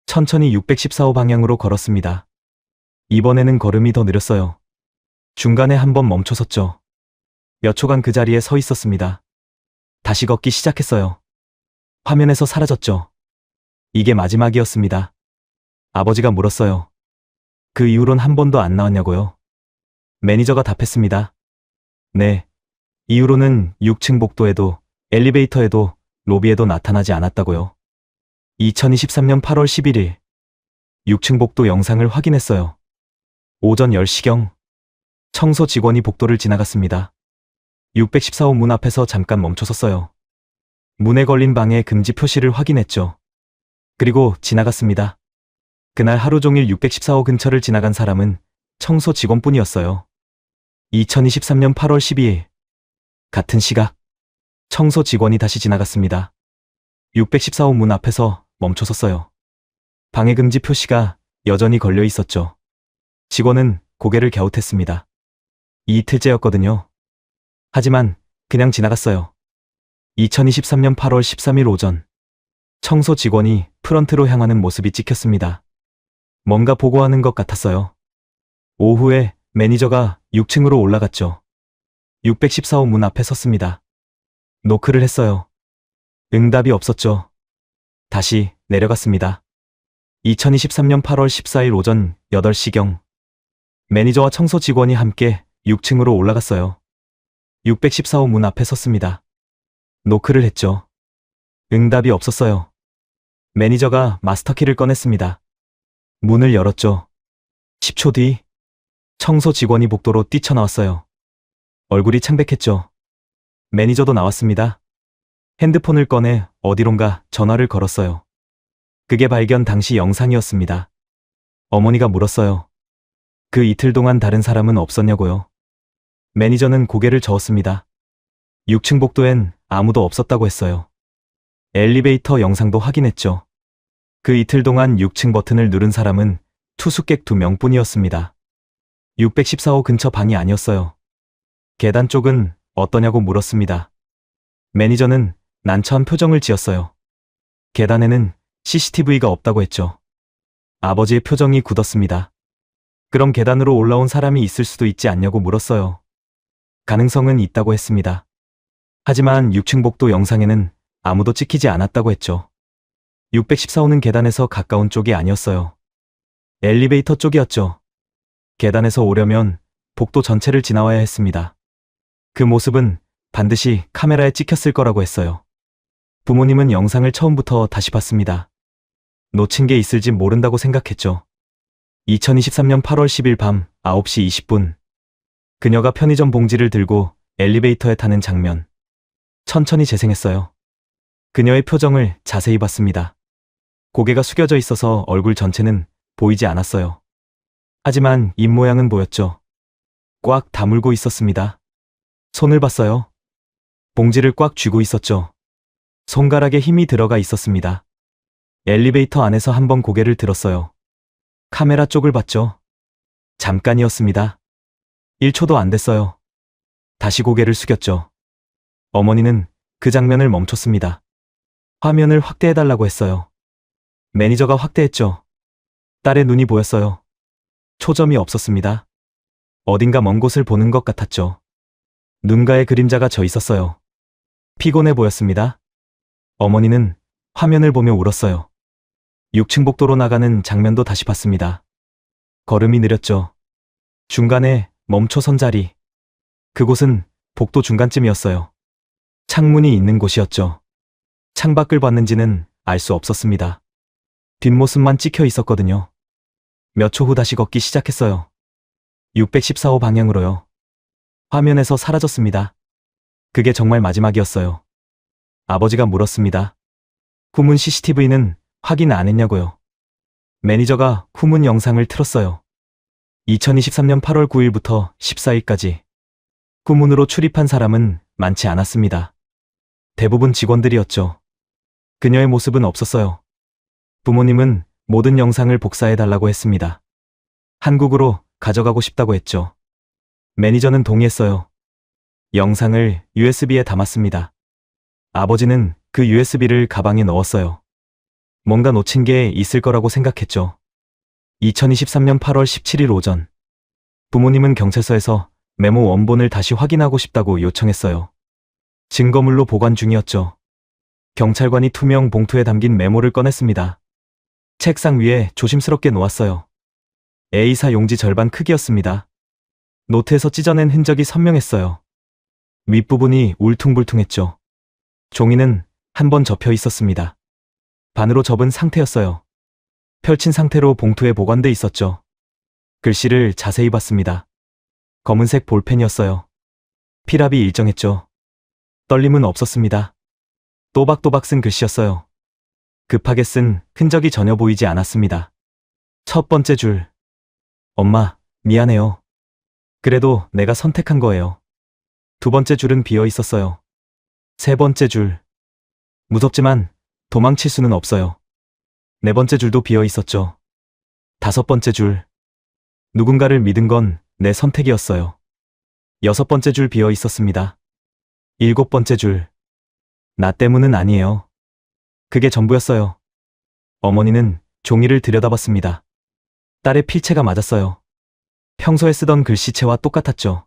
천천히 614호 방향으로 걸었습니다. 이번에는 걸음이 더 느렸어요. 중간에 한번 멈춰섰죠. 몇 초간 그 자리에 서 있었습니다. 다시 걷기 시작했어요. 화면에서 사라졌죠. 이게 마지막이었습니다. 아버지가 물었어요. 그 이후론 한 번도 안 나왔냐고요? 매니저가 답했습니다. 네. 이후로는 6층 복도에도, 엘리베이터에도, 로비에도 나타나지 않았다고요. 2023년 8월 11일. 6층 복도 영상을 확인했어요. 오전 10시경. 청소 직원이 복도를 지나갔습니다. 614호 문 앞에서 잠깐 멈춰섰어요. 문에 걸린 방해 금지 표시를 확인했죠. 그리고 지나갔습니다. 그날 하루 종일 614호 근처를 지나간 사람은 청소 직원뿐이었어요. 2023년 8월 12일. 같은 시각. 청소 직원이 다시 지나갔습니다. 614호 문 앞에서 멈춰섰어요. 방해 금지 표시가 여전히 걸려 있었죠. 직원은 고개를 갸웃했습니다. 이틀째였거든요. 하지만 그냥 지나갔어요. 2023년 8월 13일 오전. 청소 직원이 프런트로 향하는 모습이 찍혔습니다. 뭔가 보고하는 것 같았어요. 오후에 매니저가 6층으로 올라갔죠. 614호 문 앞에 섰습니다. 노크를 했어요. 응답이 없었죠. 다시 내려갔습니다. 2023년 8월 14일 오전 8시경. 매니저와 청소 직원이 함께 6층으로 올라갔어요. 614호 문 앞에 섰습니다. 노크를 했죠. 응답이 없었어요. 매니저가 마스터키를 꺼냈습니다. 문을 열었죠. 10초 뒤 청소 직원이 복도로 뛰쳐나왔어요. 얼굴이 창백했죠. 매니저도 나왔습니다. 핸드폰을 꺼내 어디론가 전화를 걸었어요. 그게 발견 당시 영상이었습니다. 어머니가 물었어요. 그 이틀 동안 다른 사람은 없었냐고요? 매니저는 고개를 저었습니다. 6층 복도엔 아무도 없었다고 했어요. 엘리베이터 영상도 확인했죠. 그 이틀 동안 6층 버튼을 누른 사람은 투숙객 2명뿐이었습니다. 614호 근처 방이 아니었어요. 계단 쪽은 어떠냐고 물었습니다. 매니저는 난처한 표정을 지었어요. 계단에는 CCTV가 없다고 했죠. 아버지의 표정이 굳었습니다. 그럼 계단으로 올라온 사람이 있을 수도 있지 않냐고 물었어요. 가능성은 있다고 했습니다. 하지만 6층 복도 영상에는 아무도 찍히지 않았다고 했죠. 614호는 계단에서 가까운 쪽이 아니었어요. 엘리베이터 쪽이었죠. 계단에서 오려면 복도 전체를 지나와야 했습니다. 그 모습은 반드시 카메라에 찍혔을 거라고 했어요. 부모님은 영상을 처음부터 다시 봤습니다. 놓친 게 있을지 모른다고 생각했죠. 2023년 8월 10일 밤 9시 20분. 그녀가 편의점 봉지를 들고 엘리베이터에 타는 장면. 천천히 재생했어요. 그녀의 표정을 자세히 봤습니다. 고개가 숙여져 있어서 얼굴 전체는 보이지 않았어요. 하지만 입모양은 보였죠. 꽉 다물고 있었습니다. 손을 봤어요. 봉지를 꽉 쥐고 있었죠. 손가락에 힘이 들어가 있었습니다. 엘리베이터 안에서 한번 고개를 들었어요. 카메라 쪽을 봤죠. 잠깐이었습니다. 1초도 안 됐어요. 다시 고개를 숙였죠. 어머니는 그 장면을 멈췄습니다. 화면을 확대해달라고 했어요. 매니저가 확대했죠. 딸의 눈이 보였어요. 초점이 없었습니다. 어딘가 먼 곳을 보는 것 같았죠. 눈가에 그림자가 져 있었어요. 피곤해 보였습니다. 어머니는 화면을 보며 울었어요. 6층 복도로 나가는 장면도 다시 봤습니다. 걸음이 느렸죠. 중간에 멈춰선 자리. 그곳은 복도 중간쯤이었어요. 창문이 있는 곳이었죠. 창밖을 봤는지는 알 수 없었습니다. 뒷모습만 찍혀 있었거든요. 몇 초 후 다시 걷기 시작했어요. 614호 방향으로요. 화면에서 사라졌습니다. 그게 정말 마지막이었어요. 아버지가 물었습니다. 후문 CCTV는 확인 안 했냐고요. 매니저가 후문 영상을 틀었어요. 2023년 8월 9일부터 14일까지. 후문으로 출입한 사람은 많지 않았습니다. 대부분 직원들이었죠. 그녀의 모습은 없었어요. 부모님은 모든 영상을 복사해달라고 했습니다. 한국으로 가져가고 싶다고 했죠. 매니저는 동의했어요. 영상을 USB에 담았습니다. 아버지는 그 USB를 가방에 넣었어요. 뭔가 놓친 게 있을 거라고 생각했죠. 2023년 8월 17일 오전. 부모님은 경찰서에서 메모 원본을 다시 확인하고 싶다고 요청했어요. 증거물로 보관 중이었죠. 경찰관이 투명 봉투에 담긴 메모를 꺼냈습니다. 책상 위에 조심스럽게 놓았어요. A사 용지 절반 크기였습니다. 노트에서 찢어낸 흔적이 선명했어요. 윗부분이 울퉁불퉁했죠. 종이는 한 번 접혀 있었습니다. 반으로 접은 상태였어요. 펼친 상태로 봉투에 보관돼 있었죠. 글씨를 자세히 봤습니다. 검은색 볼펜이었어요. 필압이 일정했죠. 떨림은 없었습니다. 또박또박 쓴 글씨였어요. 급하게 쓴 흔적이 전혀 보이지 않았습니다. 첫 번째 줄. 엄마, 미안해요. 그래도 내가 선택한 거예요. 두 번째 줄은 비어 있었어요. 세 번째 줄. 무섭지만 도망칠 수는 없어요. 네 번째 줄도 비어 있었죠. 다섯 번째 줄. 누군가를 믿은 건 내 선택이었어요. 여섯 번째 줄 비어 있었습니다. 일곱 번째 줄. 나 때문은 아니에요. 그게 전부였어요. 어머니는 종이를 들여다봤습니다. 딸의 필체가 맞았어요. 평소에 쓰던 글씨체와 똑같았죠.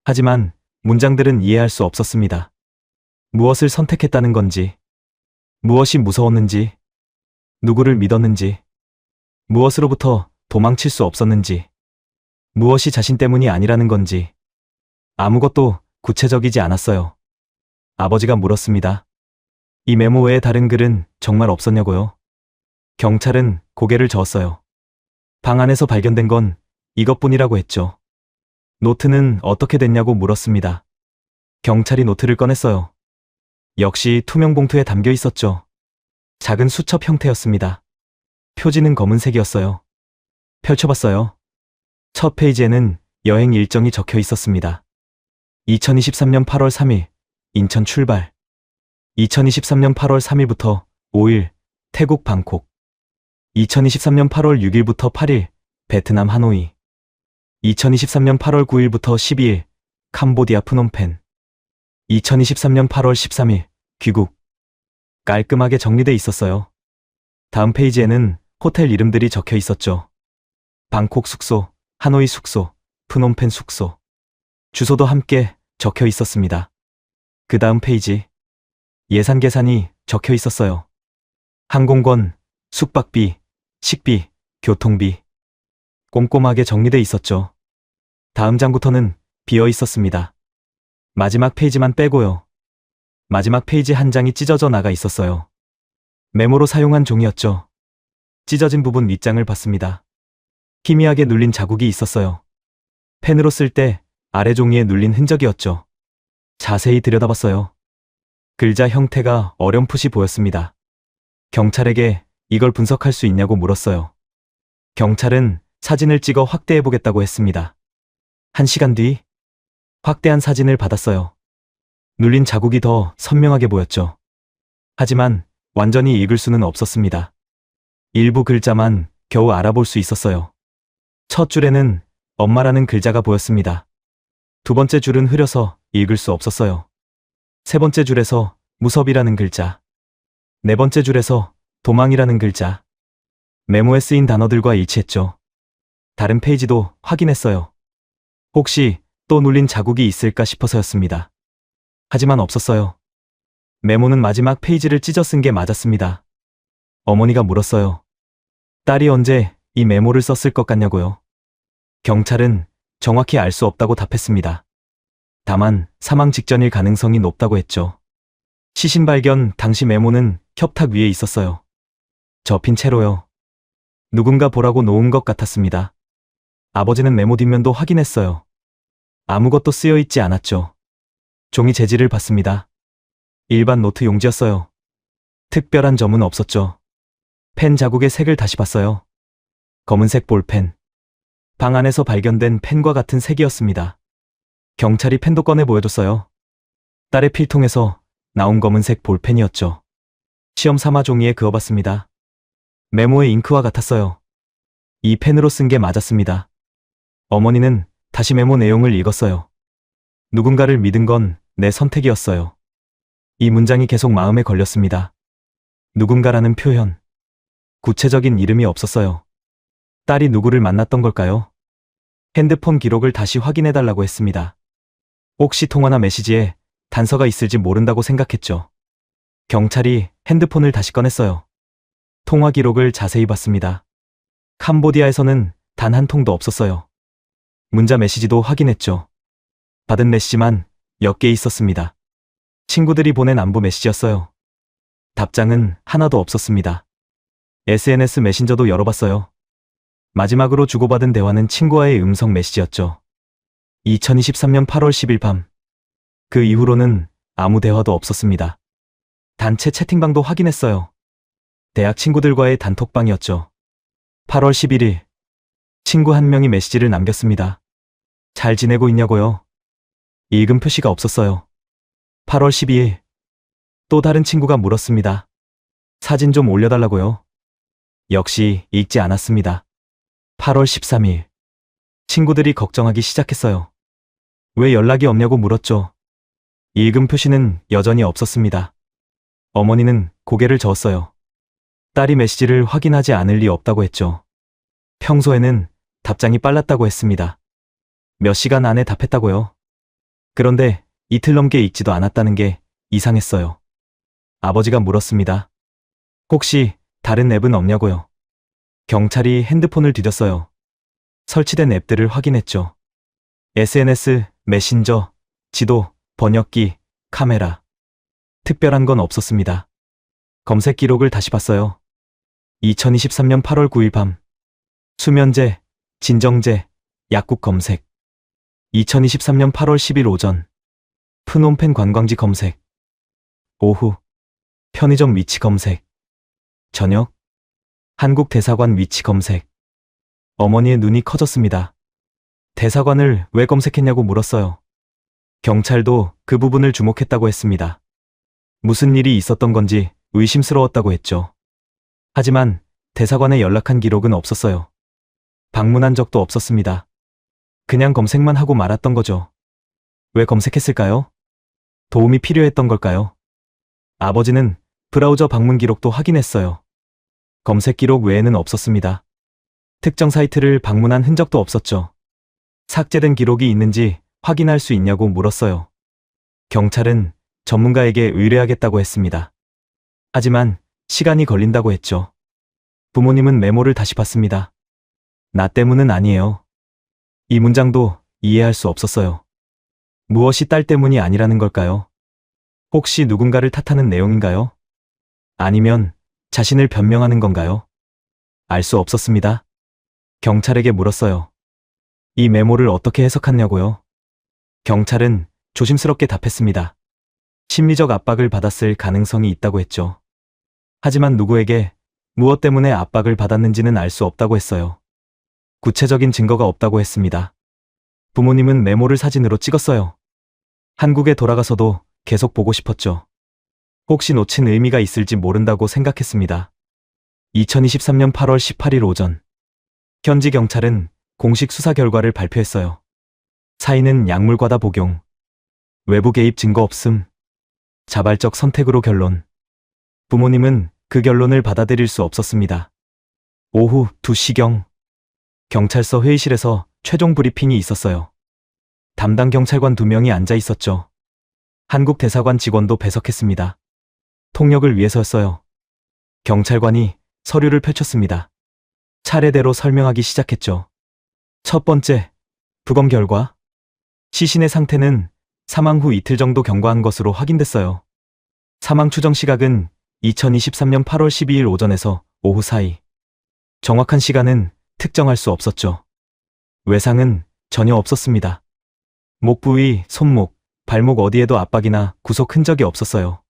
하지만 문장들은 이해할 수 없었습니다. 무엇을 선택했다는 건지, 무엇이 무서웠는지, 누구를 믿었는지, 무엇으로부터 도망칠 수 없었는지, 무엇이 자신 때문이 아니라는 건지, 아무것도 구체적이지 않았어요. 아버지가 물었습니다. 이 메모 외에 다른 글은 정말 없었냐고요? 경찰은 고개를 저었어요. 방 안에서 발견된 건 이것뿐이라고 했죠. 노트는 어떻게 됐냐고 물었습니다. 경찰이 노트를 꺼냈어요. 역시 투명 봉투에 담겨 있었죠. 작은 수첩 형태였습니다. 표지는 검은색이었어요. 펼쳐봤어요. 첫 페이지에는 여행 일정이 적혀 있었습니다. 2023년 8월 3일, 인천 출발. 2023년 8월 3일부터 5일, 태국 방콕. 2023년 8월 6일부터 8일, 베트남 하노이. 2023년 8월 9일부터 12일, 캄보디아 프놈펜. 2023년 8월 13일, 귀국. 깔끔하게 정리돼 있었어요. 다음 페이지에는 호텔 이름들이 적혀 있었죠. 방콕 숙소, 하노이 숙소, 프놈펜 숙소. 주소도 함께 적혀 있었습니다. 그 다음 페이지. 예산 계산이 적혀 있었어요. 항공권, 숙박비, 식비, 교통비. 꼼꼼하게 정리돼 있었죠. 다음 장부터는 비어 있었습니다. 마지막 페이지만 빼고요. 마지막 페이지 한 장이 찢어져 나가 있었어요. 메모로 사용한 종이였죠. 찢어진 부분 밑장을 봤습니다. 희미하게 눌린 자국이 있었어요. 펜으로 쓸 때 아래 종이에 눌린 흔적이었죠. 자세히 들여다봤어요. 글자 형태가 어렴풋이 보였습니다. 경찰에게 이걸 분석할 수 있냐고 물었어요. 경찰은 사진을 찍어 확대해보겠다고 했습니다. 1시간 뒤, 확대한 사진을 받았어요. 눌린 자국이 더 선명하게 보였죠. 하지만 완전히 읽을 수는 없었습니다. 일부 글자만 겨우 알아볼 수 있었어요. 첫 줄에는 엄마라는 글자가 보였습니다. 두 번째 줄은 흐려서 읽을 수 없었어요. 세 번째 줄에서 무섭이라는 글자. 네 번째 줄에서 도망이라는 글자. 메모에 쓰인 단어들과 일치했죠. 다른 페이지도 확인했어요. 혹시 또 눌린 자국이 있을까 싶어서였습니다. 하지만 없었어요. 메모는 마지막 페이지를 찢어 쓴 게 맞았습니다. 어머니가 물었어요. 딸이 언제 이 메모를 썼을 것 같냐고요. 경찰은 정확히 알 수 없다고 답했습니다. 다만 사망 직전일 가능성이 높다고 했죠. 시신 발견 당시 메모는 협탁 위에 있었어요. 접힌 채로요. 누군가 보라고 놓은 것 같았습니다. 아버지는 메모 뒷면도 확인했어요. 아무것도 쓰여 있지 않았죠. 종이 재질을 봤습니다. 일반 노트 용지였어요. 특별한 점은 없었죠. 펜 자국의 색을 다시 봤어요. 검은색 볼펜. 방 안에서 발견된 펜과 같은 색이었습니다. 경찰이 펜도 꺼내 보여줬어요. 딸의 필통에서 나온 검은색 볼펜이었죠. 시험 삼아 종이에 그어봤습니다. 메모의 잉크와 같았어요. 이 펜으로 쓴 게 맞았습니다. 어머니는 다시 메모 내용을 읽었어요. 누군가를 믿은 건 내 선택이었어요. 이 문장이 계속 마음에 걸렸습니다. 누군가라는 표현. 구체적인 이름이 없었어요. 딸이 누구를 만났던 걸까요? 핸드폰 기록을 다시 확인해달라고 했습니다. 혹시 통화나 메시지에 단서가 있을지 모른다고 생각했죠. 경찰이 핸드폰을 다시 꺼냈어요. 통화 기록을 자세히 봤습니다. 캄보디아에서는 단 한 통도 없었어요. 문자 메시지도 확인했죠. 받은 메시지만 몇 개 있었습니다. 친구들이 보낸 안부 메시지였어요. 답장은 하나도 없었습니다. SNS 메신저도 열어봤어요. 마지막으로 주고받은 대화는 친구와의 음성 메시지였죠. 2023년 8월 10일 밤. 그 이후로는 아무 대화도 없었습니다. 단체 채팅방도 확인했어요. 대학 친구들과의 단톡방이었죠. 8월 11일. 친구 한 명이 메시지를 남겼습니다. 잘 지내고 있냐고요? 읽은 표시가 없었어요. 8월 12일. 또 다른 친구가 물었습니다. 사진 좀 올려달라고요? 역시 읽지 않았습니다. 8월 13일. 친구들이 걱정하기 시작했어요. 왜 연락이 없냐고 물었죠. 읽은 표시는 여전히 없었습니다. 어머니는 고개를 저었어요. 딸이 메시지를 확인하지 않을 리 없다고 했죠. 평소에는 답장이 빨랐다고 했습니다. 몇 시간 안에 답했다고요. 그런데 이틀 넘게 읽지도 않았다는 게 이상했어요. 아버지가 물었습니다. 혹시 다른 앱은 없냐고요? 경찰이 핸드폰을 뒤졌어요. 설치된 앱들을 확인했죠. SNS, 메신저, 지도, 번역기, 카메라. 특별한 건 없었습니다. 검색 기록을 다시 봤어요. 2023년 8월 9일 밤. 수면제, 진정제, 약국 검색. 2023년 8월 10일 오전. 프놈펜 관광지 검색. 오후. 편의점 위치 검색. 저녁. 한국 대사관 위치 검색. 어머니의 눈이 커졌습니다. 대사관을 왜 검색했냐고 물었어요. 경찰도 그 부분을 주목했다고 했습니다. 무슨 일이 있었던 건지 의심스러웠다고 했죠. 하지만 대사관에 연락한 기록은 없었어요. 방문한 적도 없었습니다. 그냥 검색만 하고 말았던 거죠. 왜 검색했을까요? 도움이 필요했던 걸까요? 아버지는 브라우저 방문 기록도 확인했어요. 검색 기록 외에는 없었습니다. 특정 사이트를 방문한 흔적도 없었죠. 삭제된 기록이 있는지 확인할 수 있냐고 물었어요. 경찰은 전문가에게 의뢰하겠다고 했습니다. 하지만 시간이 걸린다고 했죠. 부모님은 메모를 다시 봤습니다. 나 때문은 아니에요. 이 문장도 이해할 수 없었어요. 무엇이 딸 때문이 아니라는 걸까요? 혹시 누군가를 탓하는 내용인가요? 아니면 자신을 변명하는 건가요? 알 수 없었습니다. 경찰에게 물었어요. 이 메모를 어떻게 해석하냐고요? 경찰은 조심스럽게 답했습니다. 심리적 압박을 받았을 가능성이 있다고 했죠. 하지만 누구에게 무엇 때문에 압박을 받았는지는 알 수 없다고 했어요. 구체적인 증거가 없다고 했습니다. 부모님은 메모를 사진으로 찍었어요. 한국에 돌아가서도 계속 보고 싶었죠. 혹시 놓친 의미가 있을지 모른다고 생각했습니다. 2023년 8월 18일 오전. 현지 경찰은 공식 수사 결과를 발표했어요. 사인은 약물 과다 복용. 외부 개입 증거 없음. 자발적 선택으로 결론. 부모님은 그 결론을 받아들일 수 없었습니다. 오후 2시경. 경찰서 회의실에서 최종 브리핑이 있었어요. 담당 경찰관 2명이 앉아 있었죠. 한국 대사관 직원도 배석했습니다. 통역을 위해서였어요. 경찰관이 서류를 펼쳤습니다. 차례대로 설명하기 시작했죠. 첫 번째, 부검 결과. 시신의 상태는 사망 후 이틀 정도 경과한 것으로 확인됐어요. 사망 추정 시각은 2023년 8월 12일 오전에서 오후 사이. 정확한 시간은 특정할 수 없었죠. 외상은 전혀 없었습니다. 목 부위, 손목, 발목 어디에도 압박이나 구속 흔적이 없었어요.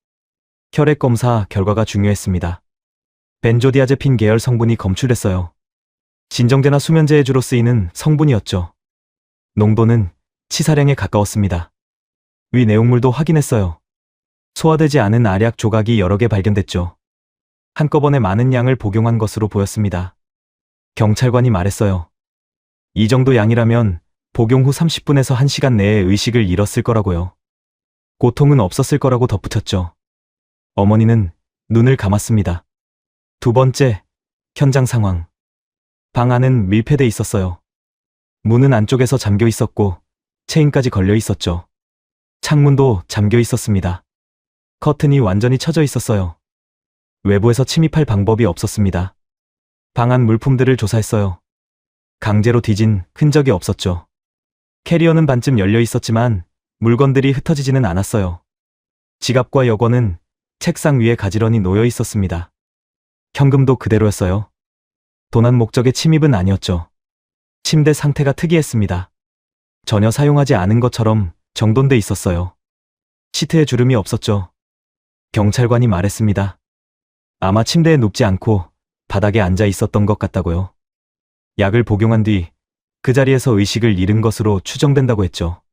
혈액 검사 결과가 중요했습니다. 벤조디아제핀 계열 성분이 검출됐어요. 진정제나 수면제에 주로 쓰이는 성분이었죠. 농도는 치사량에 가까웠습니다. 위 내용물도 확인했어요. 소화되지 않은 알약 조각이 여러 개 발견됐죠. 한꺼번에 많은 양을 복용한 것으로 보였습니다. 경찰관이 말했어요. 이 정도 양이라면 복용 후 30분에서 1시간 내에 의식을 잃었을 거라고요. 고통은 없었을 거라고 덧붙였죠. 어머니는 눈을 감았습니다. 두 번째, 현장 상황. 방 안은 밀폐돼 있었어요. 문은 안쪽에서 잠겨 있었고 체인까지 걸려 있었죠. 창문도 잠겨 있었습니다. 커튼이 완전히 쳐져 있었어요. 외부에서 침입할 방법이 없었습니다. 방 안 물품들을 조사했어요. 강제로 뒤진 흔적이 없었죠. 캐리어는 반쯤 열려 있었지만 물건들이 흩어지지는 않았어요. 지갑과 여권은 책상 위에 가지런히 놓여 있었습니다. 현금도 그대로였어요. 도난 목적의 침입은 아니었죠. 침대 상태가 특이했습니다. 전혀 사용하지 않은 것처럼 정돈돼 있었어요. 시트에 주름이 없었죠. 경찰관이 말했습니다. 아마 침대에 눕지 않고 바닥에 앉아 있었던 것 같다고요. 약을 복용한 뒤 그 자리에서 의식을 잃은 것으로 추정된다고 했죠.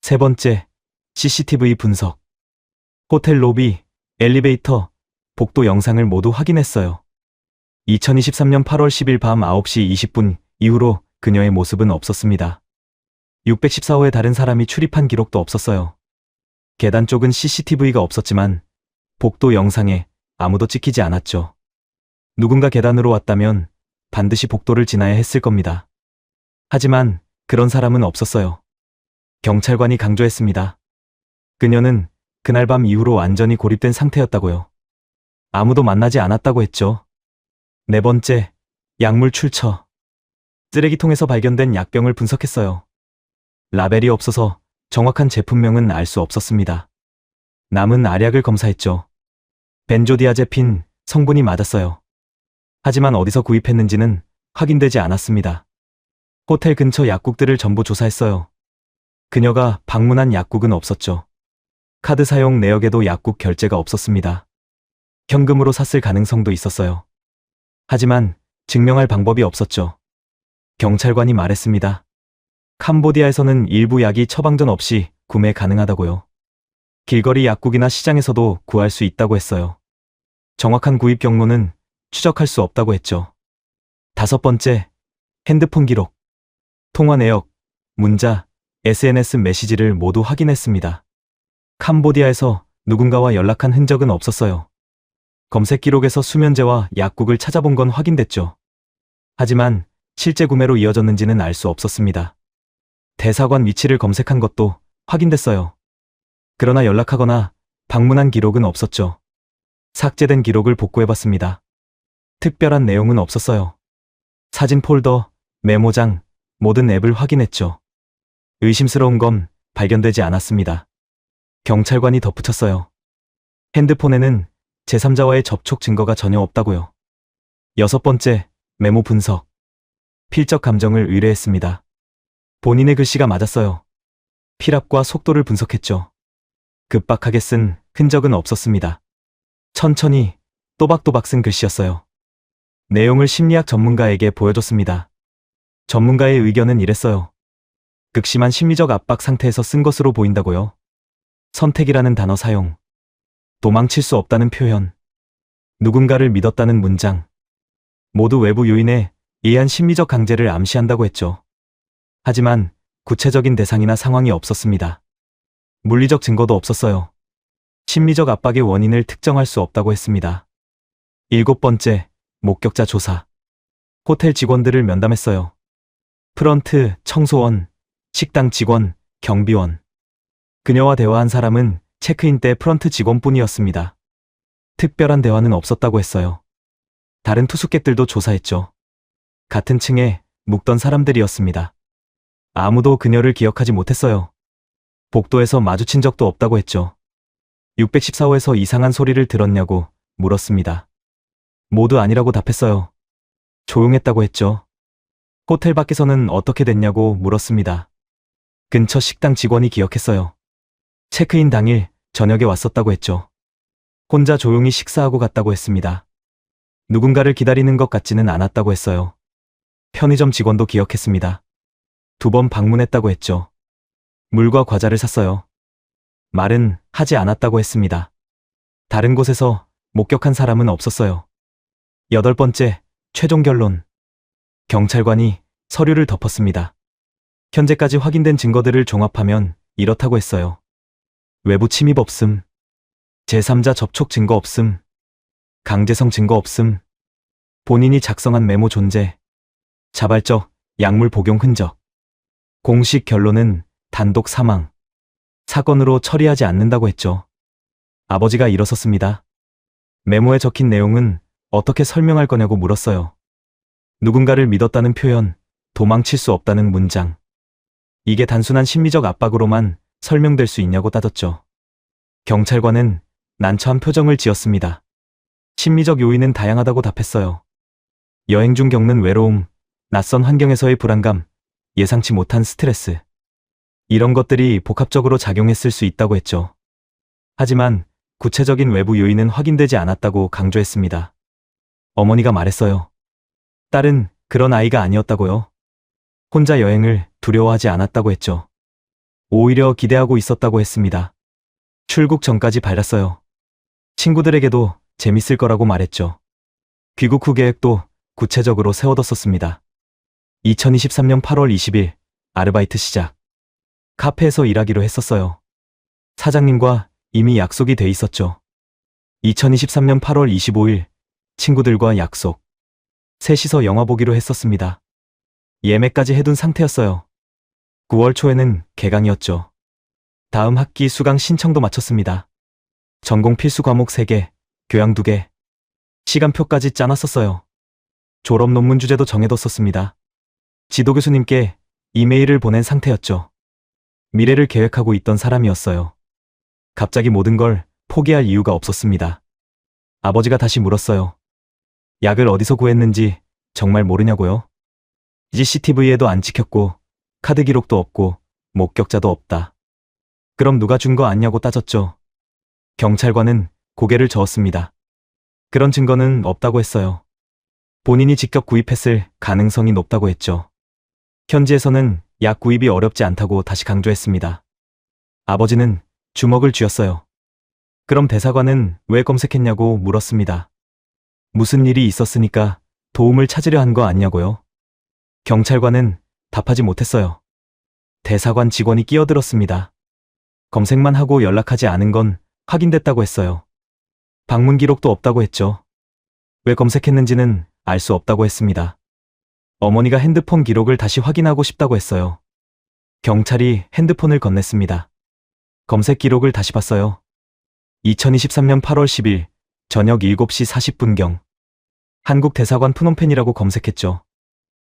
세 번째, CCTV 분석. 호텔 로비, 엘리베이터, 복도 영상을 모두 확인했어요. 2023년 8월 10일 밤 9시 20분 이후로 그녀의 모습은 없었습니다. 614호에 다른 사람이 출입한 기록도 없었어요. 계단 쪽은 CCTV가 없었지만 복도 영상에 아무도 찍히지 않았죠. 누군가 계단으로 왔다면 반드시 복도를 지나야 했을 겁니다. 하지만 그런 사람은 없었어요. 경찰관이 강조했습니다. 그녀는 그날 밤 이후로 완전히 고립된 상태였다고요. 아무도 만나지 않았다고 했죠. 네 번째, 약물 출처. 쓰레기통에서 발견된 약병을 분석했어요. 라벨이 없어서 정확한 제품명은 알 수 없었습니다. 남은 알약을 검사했죠. 벤조디아제핀 성분이 맞았어요. 하지만 어디서 구입했는지는 확인되지 않았습니다. 호텔 근처 약국들을 전부 조사했어요. 그녀가 방문한 약국은 없었죠. 카드 사용 내역에도 약국 결제가 없었습니다. 현금으로 샀을 가능성도 있었어요. 하지만 증명할 방법이 없었죠. 경찰관이 말했습니다. 캄보디아에서는 일부 약이 처방전 없이 구매 가능하다고요. 길거리 약국이나 시장에서도 구할 수 있다고 했어요. 정확한 구입 경로는 추적할 수 없다고 했죠. 다섯 번째, 핸드폰 기록. 통화 내역, 문자, SNS 메시지를 모두 확인했습니다. 캄보디아에서 누군가와 연락한 흔적은 없었어요. 검색 기록에서 수면제와 약국을 찾아본 건 확인됐죠. 하지만 실제 구매로 이어졌는지는 알 수 없었습니다. 대사관 위치를 검색한 것도 확인됐어요. 그러나 연락하거나 방문한 기록은 없었죠. 삭제된 기록을 복구해봤습니다. 특별한 내용은 없었어요. 사진 폴더, 메모장, 모든 앱을 확인했죠. 의심스러운 건 발견되지 않았습니다. 경찰관이 덧붙였어요. 핸드폰에는 제3자와의 접촉 증거가 전혀 없다고요. 여섯 번째, 메모 분석. 필적 감정을 의뢰했습니다. 본인의 글씨가 맞았어요. 필압과 속도를 분석했죠. 급박하게 쓴 흔적은 없었습니다. 천천히 또박또박 쓴 글씨였어요. 내용을 심리학 전문가에게 보여줬습니다. 전문가의 의견은 이랬어요. 극심한 심리적 압박 상태에서 쓴 것으로 보인다고요. 선택이라는 단어 사용. 도망칠 수 없다는 표현. 누군가를 믿었다는 문장. 모두 외부 요인에 의한 심리적 강제를 암시한다고 했죠. 하지만 구체적인 대상이나 상황이 없었습니다. 물리적 증거도 없었어요. 심리적 압박의 원인을 특정할 수 없다고 했습니다. 일곱 번째, 목격자 조사. 호텔 직원들을 면담했어요. 프런트, 청소원, 식당 직원, 경비원. 그녀와 대화한 사람은 체크인 때 프런트 직원뿐이었습니다. 특별한 대화는 없었다고 했어요. 다른 투숙객들도 조사했죠. 같은 층에 묵던 사람들이었습니다. 아무도 그녀를 기억하지 못했어요. 복도에서 마주친 적도 없다고 했죠. 614호에서 이상한 소리를 들었냐고 물었습니다. 모두 아니라고 답했어요. 조용했다고 했죠. 호텔 밖에서는 어떻게 됐냐고 물었습니다. 근처 식당 직원이 기억했어요. 체크인 당일 저녁에 왔었다고 했죠. 혼자 조용히 식사하고 갔다고 했습니다. 누군가를 기다리는 것 같지는 않았다고 했어요. 편의점 직원도 기억했습니다. 2번 방문했다고 했죠. 물과 과자를 샀어요. 말은 하지 않았다고 했습니다. 다른 곳에서 목격한 사람은 없었어요. 8번째, 최종 결론. 경찰관이 서류를 덮었습니다. 현재까지 확인된 증거들을 종합하면 이렇다고 했어요. 외부 침입 없음. 제3자 접촉 증거 없음. 강제성 증거 없음. 본인이 작성한 메모 존재. 자발적 약물 복용 흔적. 공식 결론은 단독 사망. 사건으로 처리하지 않는다고 했죠. 아버지가 일어섰습니다. 메모에 적힌 내용은 어떻게 설명할 거냐고 물었어요. 누군가를 믿었다는 표현, 도망칠 수 없다는 문장. 이게 단순한 심리적 압박으로만 설명될 수 있냐고 따졌죠. 경찰관은 난처한 표정을 지었습니다. 심리적 요인은 다양하다고 답했어요. 여행 중 겪는 외로움, 낯선 환경에서의 불안감, 예상치 못한 스트레스. 이런 것들이 복합적으로 작용했을 수 있다고 했죠. 하지만 구체적인 외부 요인은 확인되지 않았다고 강조했습니다. 어머니가 말했어요. 딸은 그런 아이가 아니었다고요. 혼자 여행을 두려워하지 않았다고 했죠. 오히려 기대하고 있었다고 했습니다. 출국 전까지 밝았어요. 친구들에게도 재밌을 거라고 말했죠. 귀국 후 계획도 구체적으로 세워뒀었습니다. 2023년 8월 20일 아르바이트 시작. 카페에서 일하기로 했었어요. 사장님과 이미 약속이 돼 있었죠. 2023년 8월 25일 친구들과 약속. 셋이서 영화 보기로 했었습니다. 예매까지 해둔 상태였어요. 9월 초에는 개강이었죠. 다음 학기 수강 신청도 마쳤습니다. 전공 필수 과목 3개, 교양 2개. 시간표까지 짜놨었어요. 졸업 논문 주제도 정해뒀었습니다. 지도 교수님께 이메일을 보낸 상태였죠. 미래를 계획하고 있던 사람이었어요. 갑자기 모든 걸 포기할 이유가 없었습니다. 아버지가 다시 물었어요. 약을 어디서 구했는지 정말 모르냐고요? CCTV에도 안 찍혔고 카드 기록도 없고 목격자도 없다. 그럼 누가 준 거 아냐고 따졌죠. 경찰관은 고개를 저었습니다. 그런 증거는 없다고 했어요. 본인이 직접 구입했을 가능성이 높다고 했죠. 현지에서는 약 구입이 어렵지 않다고 다시 강조했습니다. 아버지는 주먹을 쥐었어요. 그럼 대사관은 왜 검색했냐고 물었습니다. 무슨 일이 있었으니까 도움을 찾으려 한 거 아니냐고요? 경찰관은 답하지 못했어요. 대사관 직원이 끼어들었습니다. 검색만 하고 연락하지 않은 건 확인됐다고 했어요. 방문 기록도 없다고 했죠. 왜 검색했는지는 알 수 없다고 했습니다. 어머니가 핸드폰 기록을 다시 확인하고 싶다고 했어요. 경찰이 핸드폰을 건넸습니다. 검색 기록을 다시 봤어요. 2023년 8월 10일 저녁 7시 40분경 한국 대사관 프놈펜이라고 검색했죠.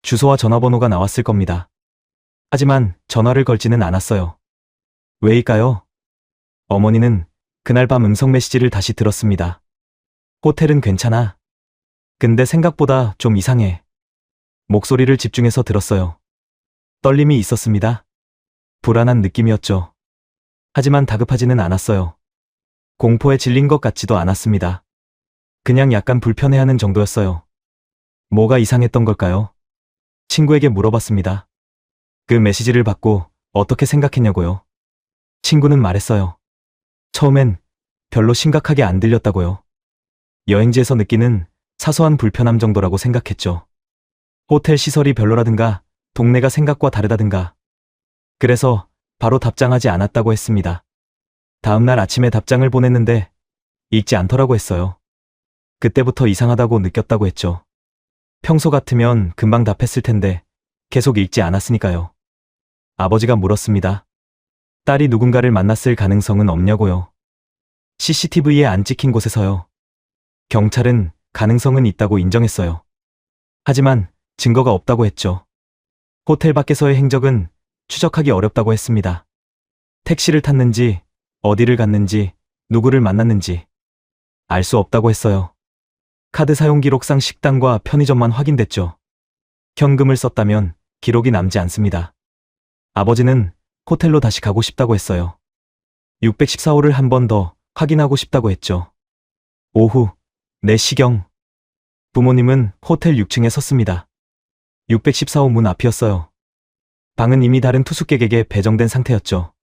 주소와 전화번호가 나왔을 겁니다. 하지만 전화를 걸지는 않았어요. 왜일까요? 어머니는 그날 밤 음성 메시지를 다시 들었습니다. 호텔은 괜찮아. 근데 생각보다 좀 이상해. 목소리를 집중해서 들었어요. 떨림이 있었습니다. 불안한 느낌이었죠. 하지만 다급하지는 않았어요. 공포에 질린 것 같지도 않았습니다. 그냥 약간 불편해하는 정도였어요. 뭐가 이상했던 걸까요? 친구에게 물어봤습니다. 그 메시지를 받고 어떻게 생각했냐고요. 친구는 말했어요. 처음엔 별로 심각하게 안 들렸다고요. 여행지에서 느끼는 사소한 불편함 정도라고 생각했죠. 호텔 시설이 별로라든가 동네가 생각과 다르다든가. 그래서 바로 답장하지 않았다고 했습니다. 다음날 아침에 답장을 보냈는데 읽지 않더라고 했어요. 그때부터 이상하다고 느꼈다고 했죠. 평소 같으면 금방 답했을 텐데 계속 읽지 않았으니까요. 아버지가 물었습니다. 딸이 누군가를 만났을 가능성은 없냐고요. CCTV에 안 찍힌 곳에서요. 경찰은 가능성은 있다고 인정했어요. 하지만 증거가 없다고 했죠. 호텔 밖에서의 행적은 추적하기 어렵다고 했습니다. 택시를 탔는지, 어디를 갔는지, 누구를 만났는지 알 수 없다고 했어요. 카드 사용 기록상 식당과 편의점만 확인됐죠. 현금을 썼다면 기록이 남지 않습니다. 아버지는 호텔로 다시 가고 싶다고 했어요. 614호를 한 번 더 확인하고 싶다고 했죠. 오후 4시경 부모님은 호텔 6층에 섰습니다. 614호 문 앞이었어요. 방은 이미 다른 투숙객에게 배정된 상태였죠.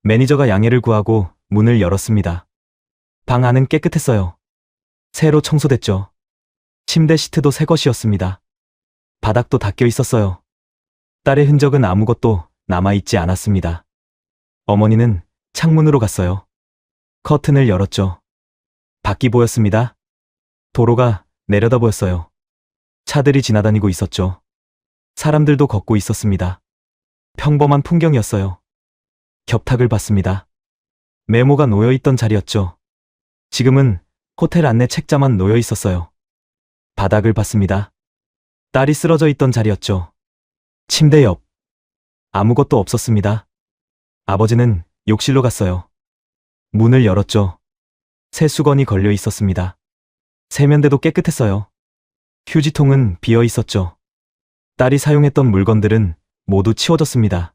매니저가 양해를 구하고 문을 열었습니다. 방 안은 깨끗했어요. 새로 청소됐죠. 침대 시트도 새 것이었습니다. 바닥도 닦여 있었어요. 딸의 흔적은 아무것도 남아있지 않았습니다. 어머니는 창문으로 갔어요. 커튼을 열었죠. 밖이 보였습니다. 도로가 내려다 보였어요. 차들이 지나다니고 있었죠. 사람들도 걷고 있었습니다. 평범한 풍경이었어요. 겹탁을 봤습니다. 메모가 놓여있던 자리였죠. 지금은 호텔 안내 책자만 놓여 있었어요. 바닥을 봤습니다. 딸이 쓰러져 있던 자리였죠. 침대 옆. 아무것도 없었습니다. 아버지는 욕실로 갔어요. 문을 열었죠. 새 수건이 걸려 있었습니다. 세면대도 깨끗했어요. 휴지통은 비어 있었죠. 딸이 사용했던 물건들은 모두 치워졌습니다.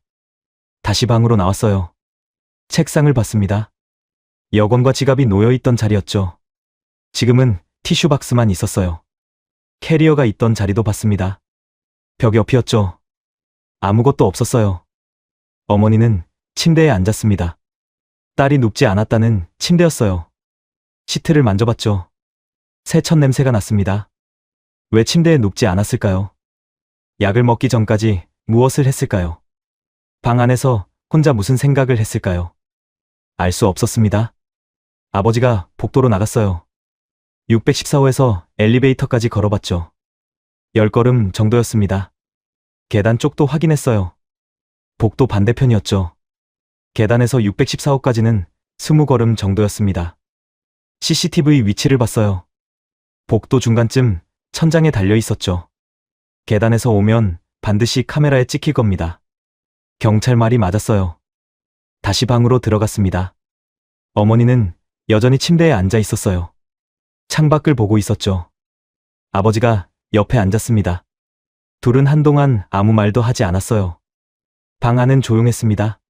다시 방으로 나왔어요. 책상을 봤습니다. 여권과 지갑이 놓여 있던 자리였죠. 지금은 티슈박스만 있었어요. 캐리어가 있던 자리도 봤습니다. 벽 옆이었죠. 아무것도 없었어요. 어머니는 침대에 앉았습니다. 딸이 눕지 않았다는 침대였어요. 시트를 만져봤죠. 새천 냄새가 났습니다. 왜 침대에 눕지 않았을까요? 약을 먹기 전까지 무엇을 했을까요? 방 안에서 혼자 무슨 생각을 했을까요? 알 수 없었습니다. 아버지가 복도로 나갔어요. 614호에서 엘리베이터까지 걸어봤죠. 10걸음 정도였습니다. 계단 쪽도 확인했어요. 복도 반대편이었죠. 계단에서 614호까지는 20걸음 정도였습니다. CCTV 위치를 봤어요. 복도 중간쯤 천장에 달려 있었죠. 계단에서 오면 반드시 카메라에 찍힐 겁니다. 경찰 말이 맞았어요. 다시 방으로 들어갔습니다. 어머니는 여전히 침대에 앉아 있었어요. 창밖을 보고 있었죠. 아버지가 옆에 앉았습니다. 둘은 한동안 아무 말도 하지 않았어요. 방 안은 조용했습니다.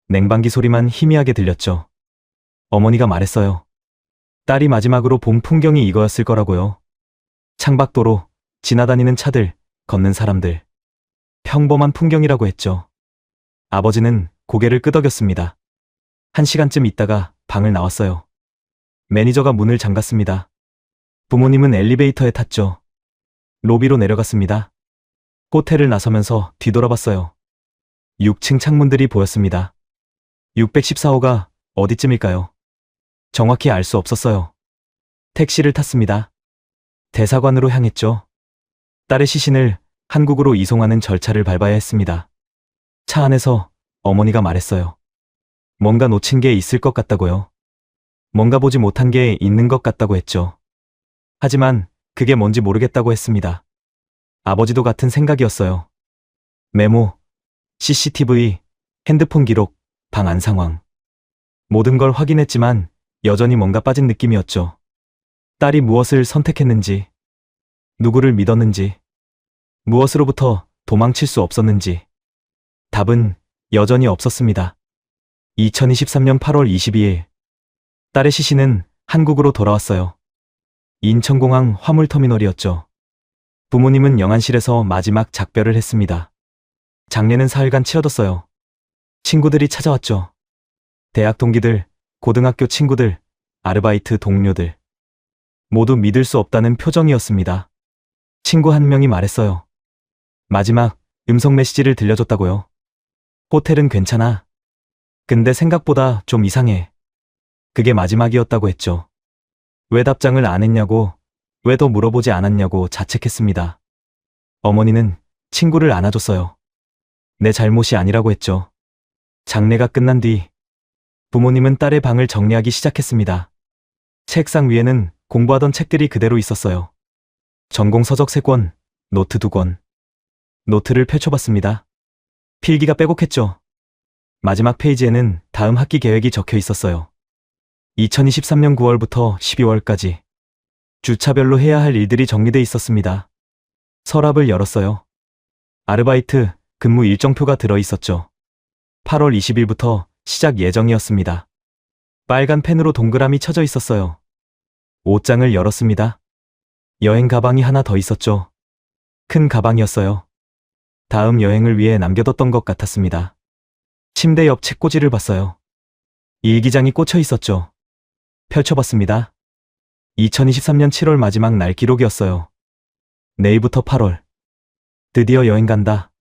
냉방기 소리만 희미하게 들렸죠. 어머니가 말했어요. 딸이 마지막으로 본 풍경이 이거였을 거라고요. 창밖도로, 지나다니는 차들, 걷는 사람들. 평범한 풍경이라고 했죠. 아버지는 고개를 끄덕였습니다. 1시간쯤 있다가 방을 나왔어요. 매니저가 문을 잠갔습니다. 부모님은 엘리베이터에 탔죠. 로비로 내려갔습니다. 호텔을 나서면서 뒤돌아봤어요. 6층 창문들이 보였습니다. 614호가 어디쯤일까요? 정확히 알 수 없었어요. 택시를 탔습니다. 대사관으로 향했죠. 딸의 시신을 한국으로 이송하는 절차를 밟아야 했습니다. 차 안에서 어머니가 말했어요. 뭔가 놓친 게 있을 것 같다고요. 뭔가 보지 못한 게 있는 것 같다고 했죠. 하지만 그게 뭔지 모르겠다고 했습니다. 아버지도 같은 생각이었어요. 메모, CCTV, 핸드폰 기록, 방 안 상황. 모든 걸 확인했지만 여전히 뭔가 빠진 느낌이었죠. 딸이 무엇을 선택했는지, 누구를 믿었는지, 무엇으로부터 도망칠 수 없었는지. 답은 여전히 없었습니다. 2023년 8월 22일, 딸의 시신은 한국으로 돌아왔어요. 인천공항 화물터미널이었죠. 부모님은 영안실에서 마지막 작별을 했습니다. 장례는 사흘간 치러졌어요. 친구들이 찾아왔죠. 대학 동기들, 고등학교 친구들, 아르바이트 동료들. 모두 믿을 수 없다는 표정이었습니다. 친구 한 명이 말했어요. 마지막 음성 메시지를 들려줬다고요. 호텔은 괜찮아. 근데 생각보다 좀 이상해. 그게 마지막이었다고 했죠. 왜 답장을 안 했냐고, 왜 더 물어보지 않았냐고 자책했습니다. 어머니는 친구를 안아줬어요. 내 잘못이 아니라고 했죠. 장례가 끝난 뒤 부모님은 딸의 방을 정리하기 시작했습니다. 책상 위에는 공부하던 책들이 그대로 있었어요. 전공 서적 3권, 노트 2권. 노트를 펼쳐봤습니다. 필기가 빼곡했죠. 마지막 페이지에는 다음 학기 계획이 적혀 있었어요. 2023년 9월부터 12월까지 주차별로 해야 할 일들이 정리돼 있었습니다. 서랍을 열었어요. 아르바이트, 근무 일정표가 들어 있었죠. 8월 20일부터 시작 예정이었습니다. 빨간 펜으로 동그라미 쳐져 있었어요. 옷장을 열었습니다. 여행 가방이 하나 더 있었죠. 큰 가방이었어요. 다음 여행을 위해 남겨뒀던 것 같았습니다. 침대 옆 책꽂이를 봤어요. 일기장이 꽂혀 있었죠. 펼쳐봤습니다. 2023년 7월 마지막 날 기록이었어요. 내일부터 8월. 드디어 여행 간다.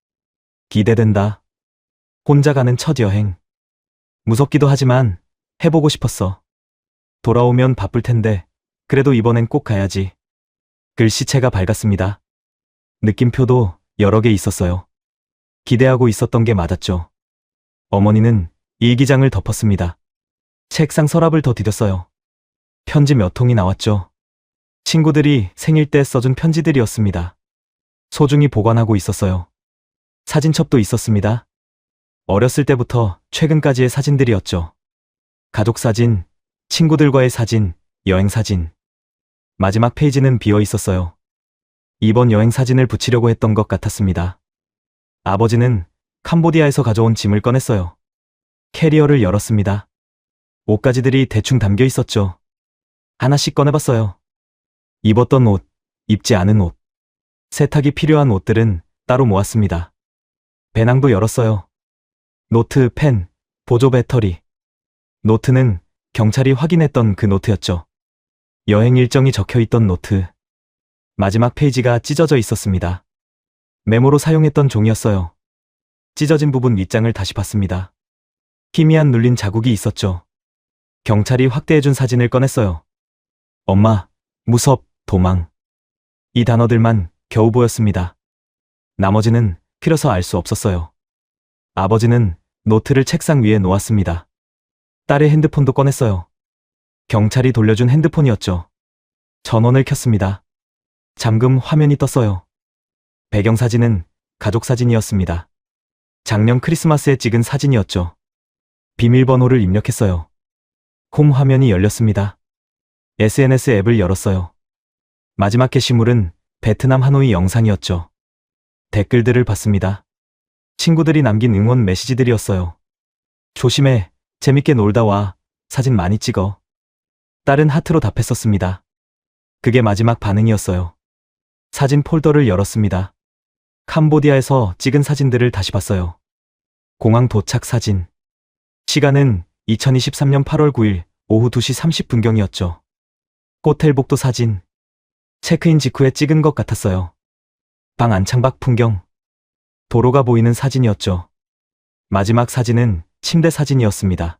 기대된다. 혼자 가는 첫 여행. 무섭기도 하지만 해보고 싶었어. 돌아오면 바쁠 텐데 그래도 이번엔 꼭 가야지. 글씨체가 밝았습니다. 느낌표도 여러 개 있었어요. 기대하고 있었던 게 맞았죠. 어머니는 일기장을 덮었습니다. 책상 서랍을 더 디뎠어요. 편지 몇 통이 나왔죠. 친구들이 생일 때 써준 편지들이었습니다. 소중히 보관하고 있었어요. 사진첩도 있었습니다. 어렸을 때부터 최근까지의 사진들이었죠. 가족 사진, 친구들과의 사진, 여행 사진. 마지막 페이지는 비어 있었어요. 이번 여행 사진을 붙이려고 했던 것 같았습니다. 아버지는 캄보디아에서 가져온 짐을 꺼냈어요. 캐리어를 열었습니다. 옷가지들이 대충 담겨 있었죠. 하나씩 꺼내봤어요. 입었던 옷, 입지 않은 옷. 세탁이 필요한 옷들은 따로 모았습니다. 배낭도 열었어요. 노트, 펜, 보조 배터리. 노트는 경찰이 확인했던 그 노트였죠. 여행 일정이 적혀 있던 노트. 마지막 페이지가 찢어져 있었습니다. 메모로 사용했던 종이였어요. 찢어진 부분 윗장을 다시 봤습니다. 희미한 눌린 자국이 있었죠. 경찰이 확대해준 사진을 꺼냈어요. 엄마, 무섭, 도망. 이 단어들만 겨우 보였습니다. 나머지는 흐려서 알 수 없었어요. 아버지는 노트를 책상 위에 놓았습니다. 딸의 핸드폰도 꺼냈어요. 경찰이 돌려준 핸드폰이었죠. 전원을 켰습니다. 잠금 화면이 떴어요. 배경사진은 가족사진이었습니다. 작년 크리스마스에 찍은 사진이었죠. 비밀번호를 입력했어요. 홈 화면이 열렸습니다. SNS 앱을 열었어요. 마지막 게시물은 베트남 하노이 영상이었죠. 댓글들을 봤습니다. 친구들이 남긴 응원 메시지들이었어요. 조심해, 재밌게 놀다 와, 사진 많이 찍어. 딸은 하트로 답했었습니다. 그게 마지막 반응이었어요. 사진 폴더를 열었습니다. 캄보디아에서 찍은 사진들을 다시 봤어요. 공항 도착 사진. 시간은 2023년 8월 9일 오후 2시 30분경이었죠. 호텔 복도 사진. 체크인 직후에 찍은 것 같았어요. 방 안창밖 풍경. 도로가 보이는 사진이었죠. 마지막 사진은 침대 사진이었습니다.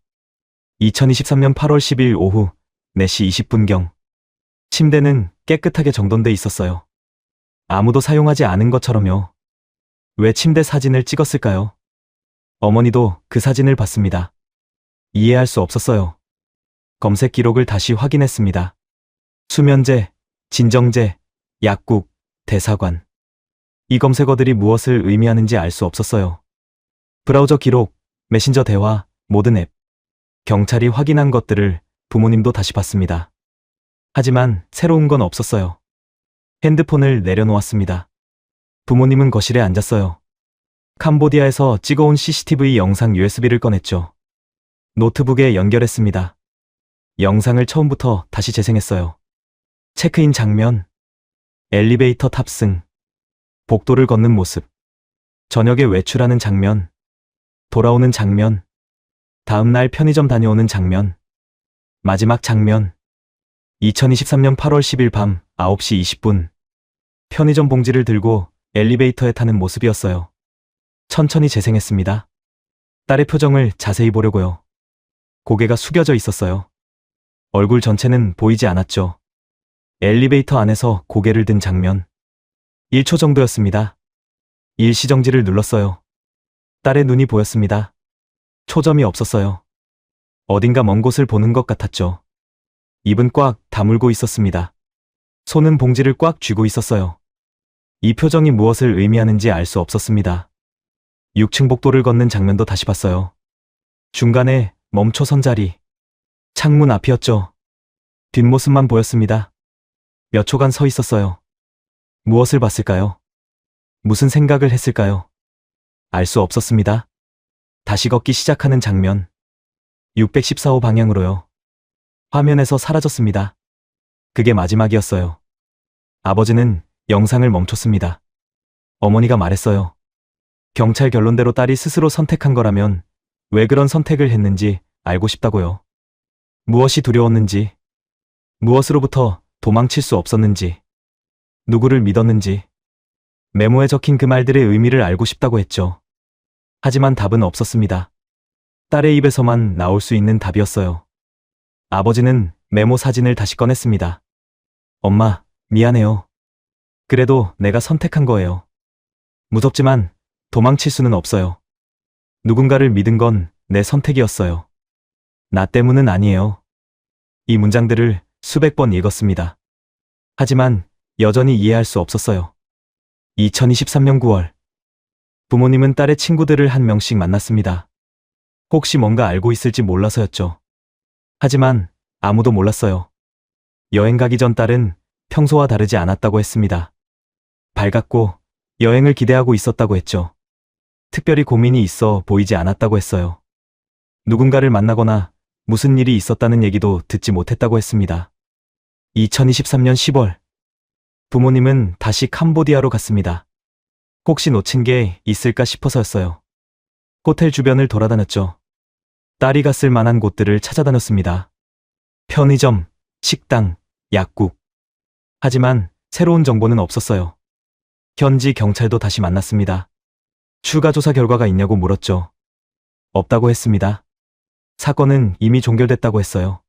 2023년 8월 10일 오후 4시 20분경. 침대는 깨끗하게 정돈돼 있었어요. 아무도 사용하지 않은 것처럼요. 왜 침대 사진을 찍었을까요? 어머니도 그 사진을 봤습니다. 이해할 수 없었어요. 검색 기록을 다시 확인했습니다. 수면제, 진정제, 약국, 대사관. 이 검색어들이 무엇을 의미하는지 알 수 없었어요. 브라우저 기록, 메신저 대화, 모든 앱. 경찰이 확인한 것들을 부모님도 다시 봤습니다. 하지만 새로운 건 없었어요. 핸드폰을 내려놓았습니다. 부모님은 거실에 앉았어요. 캄보디아에서 찍어온 CCTV 영상 USB를 꺼냈죠. 노트북에 연결했습니다. 영상을 처음부터 다시 재생했어요. 체크인 장면, 엘리베이터 탑승, 복도를 걷는 모습, 저녁에 외출하는 장면, 돌아오는 장면, 다음날 편의점 다녀오는 장면, 마지막 장면. 2023년 8월 10일 밤 9시 20분. 편의점 봉지를 들고 엘리베이터에 타는 모습이었어요. 천천히 재생했습니다. 딸의 표정을 자세히 보려고요. 고개가 숙여져 있었어요. 얼굴 전체는 보이지 않았죠. 엘리베이터 안에서 고개를 든 장면. 1초 정도였습니다. 일시정지를 눌렀어요. 딸의 눈이 보였습니다. 초점이 없었어요. 어딘가 먼 곳을 보는 것 같았죠. 입은 꽉 다물고 있었습니다. 손은 봉지를 꽉 쥐고 있었어요. 이 표정이 무엇을 의미하는지 알 수 없었습니다. 6층 복도를 걷는 장면도 다시 봤어요. 중간에 멈춰 선 자리. 창문 앞이었죠. 뒷모습만 보였습니다. 몇 초간 서 있었어요. 무엇을 봤을까요? 무슨 생각을 했을까요? 알 수 없었습니다. 다시 걷기 시작하는 장면. 614호 방향으로요. 화면에서 사라졌습니다. 그게 마지막이었어요. 아버지는 영상을 멈췄습니다. 어머니가 말했어요. 경찰 결론대로 딸이 스스로 선택한 거라면 왜 그런 선택을 했는지 알고 싶다고요. 무엇이 두려웠는지, 무엇으로부터 도망칠 수 없었는지, 누구를 믿었는지, 메모에 적힌 그 말들의 의미를 알고 싶다고 했죠. 하지만 답은 없었습니다. 딸의 입에서만 나올 수 있는 답이었어요. 아버지는 메모 사진을 다시 꺼냈습니다. 엄마, 미안해요. 그래도 내가 선택한 거예요. 무섭지만 도망칠 수는 없어요. 누군가를 믿은 건 내 선택이었어요. 나 때문은 아니에요. 이 문장들을 수백 번 읽었습니다. 하지만 여전히 이해할 수 없었어요. 2023년 9월. 부모님은 딸의 친구들을 한 명씩 만났습니다. 혹시 뭔가 알고 있을지 몰라서였죠. 하지만 아무도 몰랐어요. 여행 가기 전 딸은 평소와 다르지 않았다고 했습니다. 밝았고 여행을 기대하고 있었다고 했죠. 특별히 고민이 있어 보이지 않았다고 했어요. 누군가를 만나거나 무슨 일이 있었다는 얘기도 듣지 못했다고 했습니다. 2023년 10월. 부모님은 다시 캄보디아로 갔습니다. 혹시 놓친 게 있을까 싶어서였어요. 호텔 주변을 돌아다녔죠. 딸이 갔을 만한 곳들을 찾아다녔습니다. 편의점, 식당, 약국. 하지만 새로운 정보는 없었어요. 현지 경찰도 다시 만났습니다. 추가 조사 결과가 있냐고 물었죠. 없다고 했습니다. 사건은 이미 종결됐다고 했어요.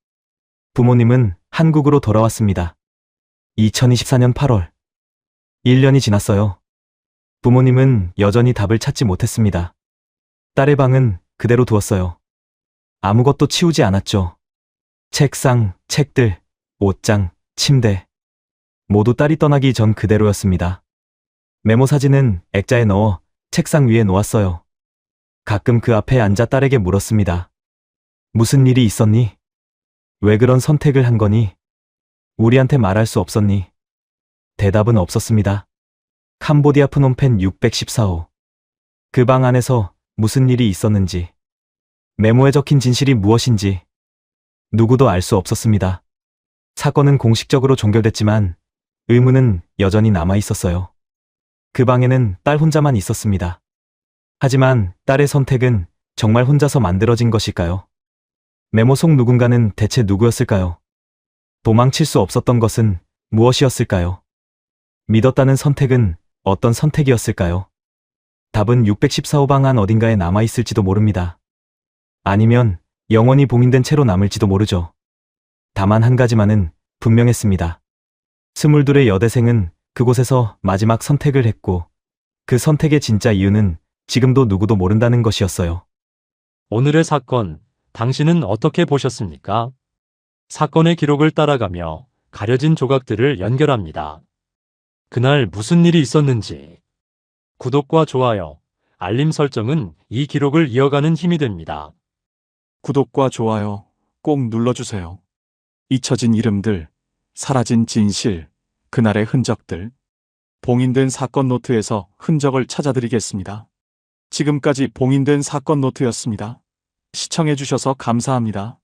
부모님은 한국으로 돌아왔습니다. 2024년 8월. 1년이 지났어요. 부모님은 여전히 답을 찾지 못했습니다. 딸의 방은 그대로 두었어요. 아무것도 치우지 않았죠. 책상, 책들, 옷장, 침대. 모두 딸이 떠나기 전 그대로였습니다. 메모 사진은 액자에 넣어 책상 위에 놓았어요. 가끔 그 앞에 앉아 딸에게 물었습니다. 무슨 일이 있었니? 왜 그런 선택을 한 거니? 우리한테 말할 수 없었니? 대답은 없었습니다. 캄보디아 프놈펜 614호. 그 방 안에서 무슨 일이 있었는지, 메모에 적힌 진실이 무엇인지 누구도 알 수 없었습니다. 사건은 공식적으로 종결됐지만 의문은 여전히 남아 있었어요. 그 방에는 딸 혼자만 있었습니다. 하지만 딸의 선택은 정말 혼자서 만들어진 것일까요? 메모 속 누군가는 대체 누구였을까요? 도망칠 수 없었던 것은 무엇이었을까요? 믿었다는 선택은 어떤 선택이었을까요? 답은 614호 방 안 어딘가에 남아있을지도 모릅니다. 아니면 영원히 봉인된 채로 남을지도 모르죠. 다만 한 가지만은 분명했습니다. 22의 여대생은 그곳에서 마지막 선택을 했고 그 선택의 진짜 이유는 지금도 누구도 모른다는 것이었어요. 오늘의 사건, 당신은 어떻게 보셨습니까? 사건의 기록을 따라가며 가려진 조각들을 연결합니다. 그날 무슨 일이 있었는지. 구독과 좋아요, 알림 설정은 이 기록을 이어가는 힘이 됩니다. 구독과 좋아요 꼭 눌러주세요. 잊혀진 이름들, 사라진 진실, 그날의 흔적들. 봉인된 사건 노트에서 흔적을 찾아드리겠습니다. 지금까지 봉인된 사건 노트였습니다. 시청해주셔서 감사합니다.